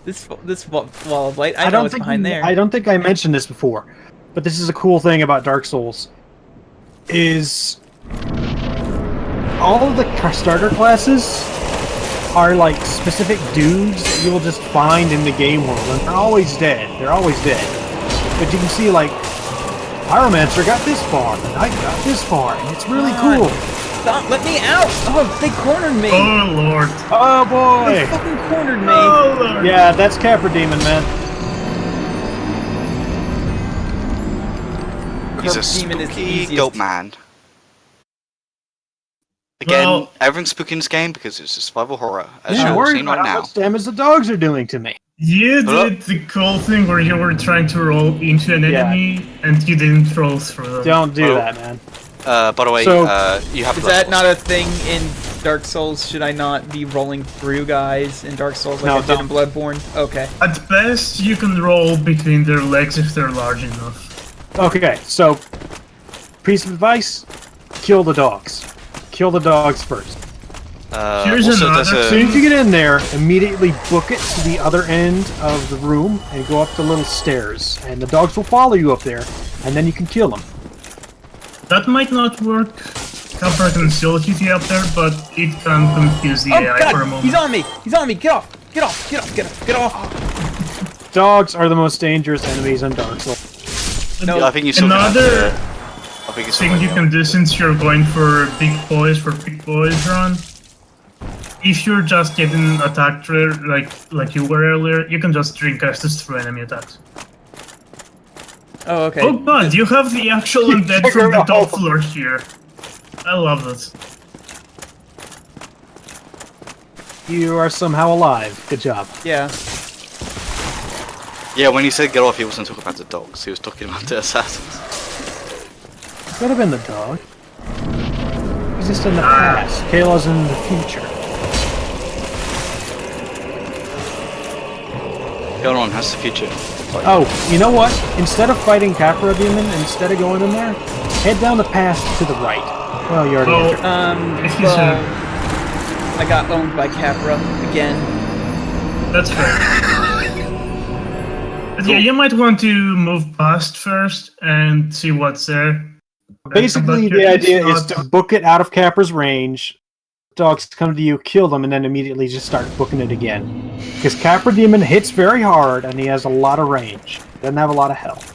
This wall of light. I know what's behind there. I don't think I mentioned this before, but this is a cool thing about Dark Souls. Is all of the starter classes are like specific dudes that you'll just find in the game world, and they're always dead. They're always dead. But you can see like Pyromancer got this far, and I got this far, and it's really God. cool. Stop! Let me out! Oh, they cornered me! Oh lord. Oh They boy! fucking cornered me! Oh lord. Yeah, that's Capra Demon, man. He's a Corpse Demon is the spooky easiest. goat man. Again, Well- everything's spooky in this game because it's a survival horror, as Yeah, you're worried seeing about right how now. much damage the dogs are doing to me. You Hello? did the cool thing where you were trying to roll into an Yeah. enemy and you didn't roll through them. Don't do Well, that, man. By the way, So- you have Is blood that balls. not a thing in Dark Souls? Should I not be rolling through guys in Dark Souls like No, I did in don't. Bloodborne? Okay. At best, you can roll between their legs if they're large enough. Okay, so piece of advice: kill the dogs. Kill the dogs first. Here's also, another there's As a, soon as you get in there, immediately book it to the other end of the room and go up the little stairs, and the dogs will follow you up there, and then you can kill them. That might not work. Capra can still hit you up there, but it can confuse the Oh AI for a god! moment. He's on me! He's on me! Get off! Get off! Get off! Get off! Get off! Dogs are the most dangerous enemies in Dark Souls. No. I think you still Another I think it's thing you can do since you're going for big boys run. If you're just getting attacked like you were earlier, you can just drink Estus through enemy attacks. Oh, okay. Oh god, you have the actual undead from the Doppler here. I love this. You are somehow alive. Good job. Yeah. Yeah, when he said get off, he wasn't talking about the dogs. He was talking about the assassins. Could have been the dog. He's just in the past. Kayla's in the future. Going on, how's the future? Oh, you know what? Instead of fighting Capra Demon, instead of going in there, head down the path to the right. Well, you already Oh, entered. If you Well, I got owned by Capra again. That's fair. But yeah, you might want to move past first and see what's there. Basically, But the idea is not- to book it out of Capra's range. Dogs come to you, kill them, and then immediately just start booking it again. Because Capra Demon hits very hard, and he has a lot of range. Doesn't have a lot of health.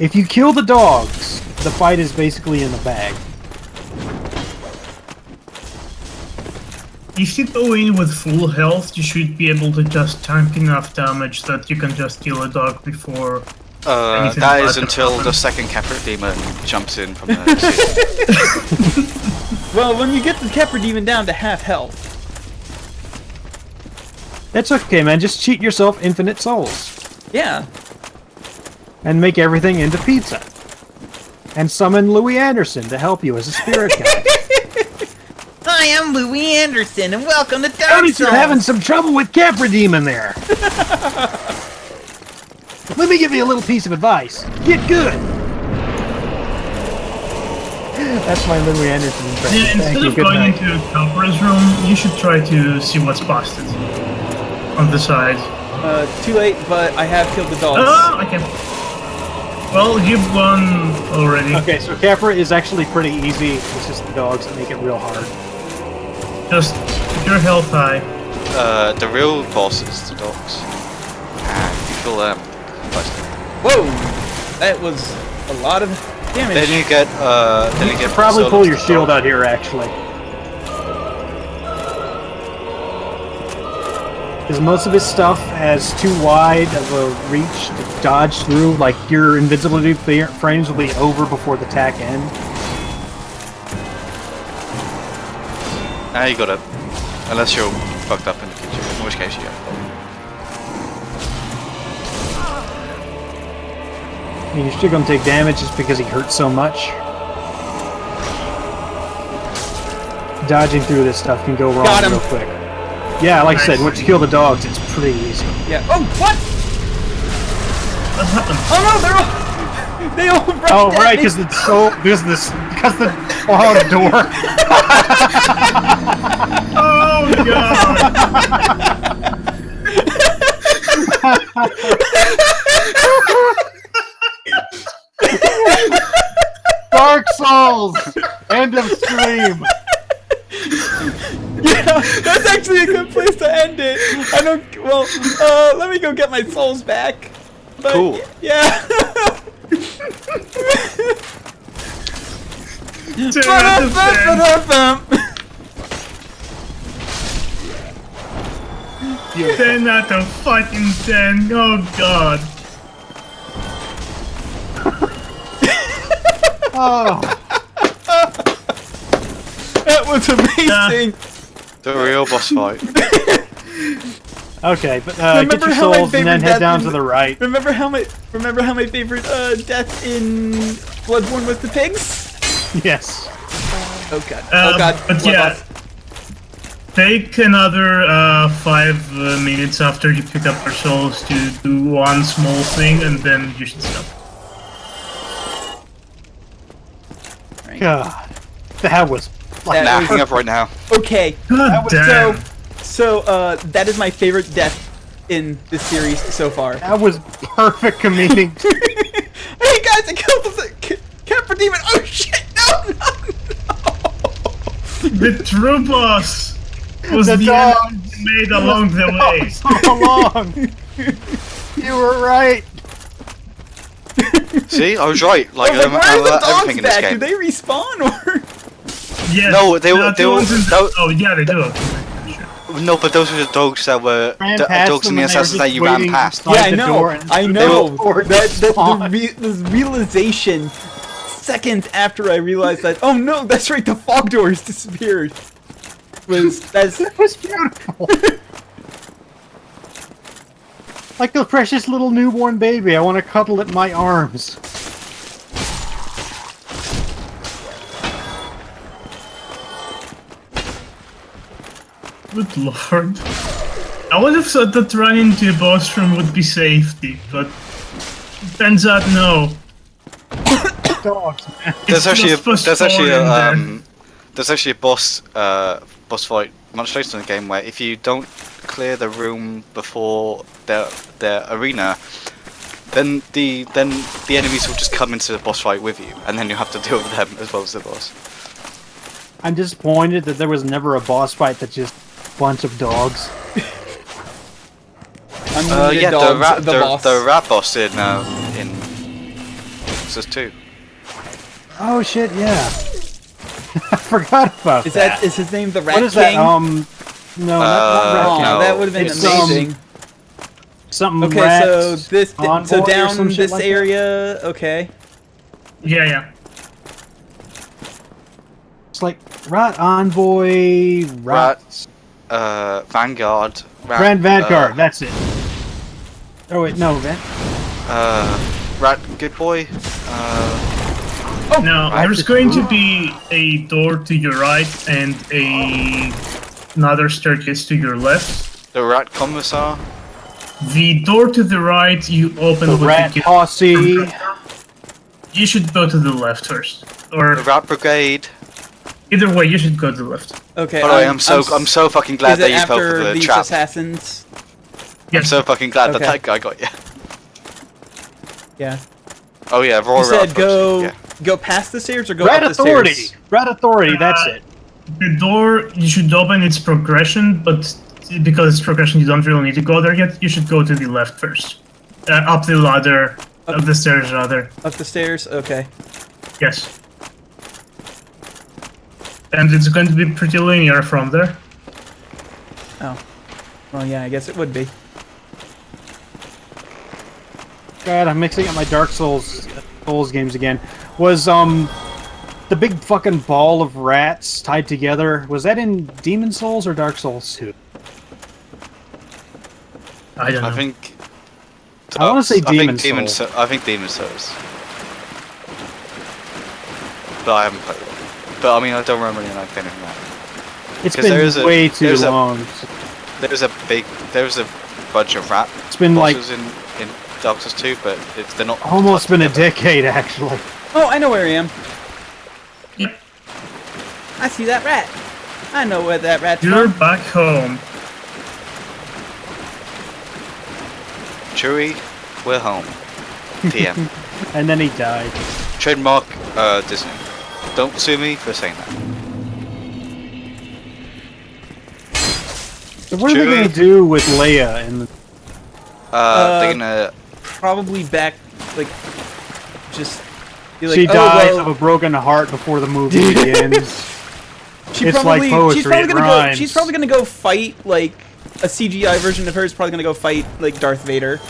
If you kill the dogs, the fight is basically in the bag. If you go in with full health, you should be able to just tank enough damage that you can just kill a dog before. Anything That bad is can until happen. the second Capra demon jumps in from the sea. Well, when you get the Capra Demon down to half health. That's okay, man. Just cheat yourself infinite souls. Yeah. And make everything into pizza. And summon Louis Anderson to help you as a spirit guide. Hi, I'm Louis Anderson, and welcome to Dark Notice Souls. you're having some trouble with Capra Demon there. Let me give you a little piece of advice. Get good. That's my Louis Anderson impression. Yeah, Thank instead you. of Good going night. into Capra's room, you should try to see what's past it. On the side. Too late, but I have killed the dogs. Oh, I can. Well, you've won already. Okay, so Capra is actually pretty easy. It's just the dogs that make it real hard. Just keep your health high. The real boss is the dogs. And you kill them first. Whoa! That was a lot of damage. Then you get, You should probably solo pull to your the shield dog. out here, actually. Because most of his stuff has too wide of a reach to dodge through. Like, your invincibility frames will be over before the attack end. Now you got it. Unless you're fucked up in the future, in which case you have I mean, you're still going to take damage just because he hurts so much. Dodging through this stuff can go wrong Got him. real quick. Yeah, like I said, Nice. once you kill the dogs, it's pretty easy. Yeah. Oh, what? What happened? Oh no, they're all... They all rushed Oh, at right, me. because the because the door. Oh god! Dark Souls. End of stream. Yeah, that's actually a good place to end it. I don't. Well, let me go get my souls back. But, Cool. Yeah. Ba-dum-bum-bum. 10 out of fucking 10. Oh god. Oh, That was amazing. The real boss fight. okay, but Remember get your how my souls and then favorite head death down in- to the right. Remember how my favorite death in Bloodborne was the pigs? Yes. Oh god. Oh god. But yeah, take another 5 minutes after you pick up your souls to do one small thing, and then you should stop. God, that was like That Nah, hang up right now. Okay. God damn. So that is my favorite death in this series so far. that was perfect comedic. Hey guys, I killed the Camper Demon. Oh shit! No! The true boss was The the dog. enemy made along the way. So long. You were right. See, I was right. Like, I was like, why are the dogs everything in this back? Do game. they respawn or? Yeah. No, they were- not they the were- ones in- that- Oh yeah, they do. Sure. No, but those were the dogs that were Ran the past dogs in them the and they were assassins that just you ran waiting past. outside Yeah, I the know. door and I they know. were That spawned. the realization seconds after I realized that. Oh no, that's right. The fog doors disappeared. That's It was beautiful. Like a precious little newborn baby, I want to cuddle it in my arms. Good lord. I would have thought that running into a boss room would be safety, but turns out no. Dogs, man. There's actually just there's actually spawn in a there. there's actually a boss fight much later in the game where if you don't clear the room before the arena, then the enemies will just come into the boss fight with you, and then you have to deal with them as well as the boss. I'm disappointed that there was never a boss fight that's just a bunch of dogs. unlimited Yeah, dogs. the Boss. rat boss in Nexus 2. Oh shit, yeah. I forgot about Is that. is his name the Rat What is King? that? No, not Rat Oh, King. no. that would have been It's, amazing. Something Okay, rat so this envoy so or down some shit this like that? area. Okay. Yeah. It's like Rat Envoy, Rat... Vanguard. Grand Vanguard, that's it. Oh wait, no, Rat Good Boy. Now, I there's just- going to be a door to your right and another staircase to your left. The Rat Commissar. The door to the right you open the with Rat the key. Posse. You should go to the left first. Or The Rat Brigade. either way, you should go to the left. Okay. By the way, I'm so fucking glad Is that it you fell for after the these trap. assassins? I'm Yes. so fucking glad Okay. that guy got you. Yeah. Oh yeah, Raw You said Rat go Yeah. go past the stairs or go Rat up the Authority. stairs? Rat Authority, that's it. The door, you should open its progression, but because it's progression, you don't really need to go there yet. You should go to the left first. Up the ladder, up the stairs rather. Up the stairs. Okay. Yes. And it's going to be pretty linear from there. Oh. Well, yeah. I guess it would be. God, I'm mixing up my Dark Souls games again. Was the big fucking ball of rats tied together? Was that in Demon Souls or Dark Souls 2? I don't know. I think. I wanna say Demon I think Demon Souls. But I haven't played it. But I mean, I don't remember anything like that. It's 'Cause there is been a- way too there's a- long. There's a bunch of rat It's been like bosses in Dark Souls 2, but they're not. almost been a decade actually. Oh, I know where I am. I see that rat. I know where that rat's You're from. back home. Chewie, we're home. PM. And then he died. Trademark Disney. Don't sue me for saying that. So what are they Chewie. going to do with Leia? And They're gonna. Probably back, like, just be like, she oh, dies well, of a broken heart before the movie begins. It's like poetry, She's probably it gonna rhymes. go. She's probably gonna go fight like a CGI version of her is probably gonna go fight like Darth Vader,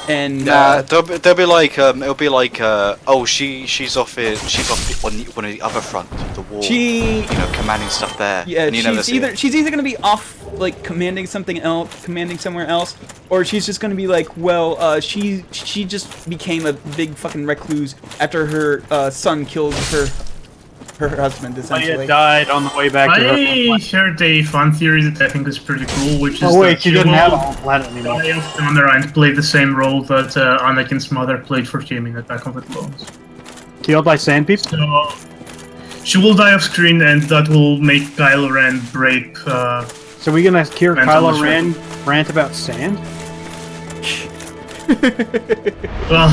and They'll be like it'll be like oh she's off on one of the other front of the wall. she You know, commanding stuff there. yeah and you never see it. she's either gonna be off like commanding something else, commanding somewhere else, or she's just gonna be like, well, she just became a big fucking recluse after her son killed her husband essentially. Leia died on the way back to her. I heard a fun theory that I think is pretty cool, which is Oh wait, that she you didn't will have a home planet anymore. die off camera and play the same role that Anakin's mother played for him in Attack of the Clones. Killed by sand people? So she will die off screen, and that will make Kylo Ren break. So we gonna hear Mental Kylo misread. Ren rant about sand? Well,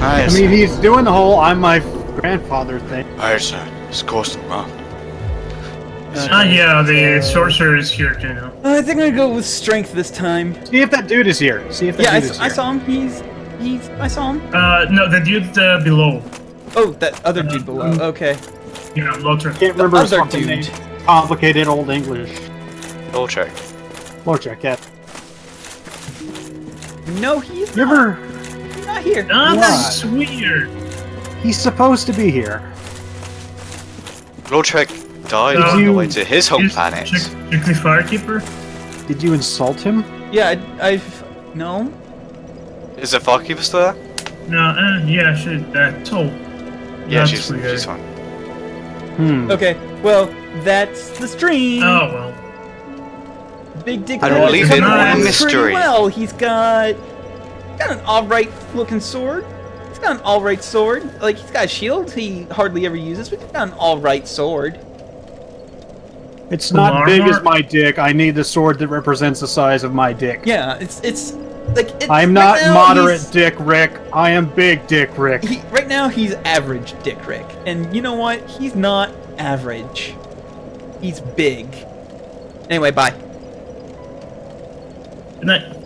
I mean, he's doing the whole "I'm my grandfather" thing. It's costing wrong. yeah, the sorcerer is here too now. I think I'm gonna go with strength this time. See if that dude is here. See if that Yeah, dude is here. I saw him. I saw him. No, the dude below. Oh, that other dude below. Okay. Yeah, Lothar. Can't remember his other fucking name. dude. Complicated old English. Double check. Lorchak, yeah. No, he's You ever? not here. Ah, Why? that's weird. He's supposed to be here. Lord Trek died Did on the you- way to his home Here's planet. Check the Firekeeper. Did you insult him? Yeah, no. Is the Farkeeper still there? No, yeah, oh. Yeah, That's she's weird. fine. Hmm. Okay, well, that's the stream. Oh well. Big Dick And Red we'll leave coming it a along mystery. pretty well. He's got an alright looking sword. He's got an alright sword. Like, he's got a shield he hardly ever uses, but he's got an alright sword. It's not big Armor? as my dick. I need the sword that represents the size of my dick. Yeah, it's like I'm right not now moderate he's- Dick Rick. I am big Dick Rick. Right now he's average Dick Rick, and you know what? He's not average. He's big. Anyway, bye. Good night.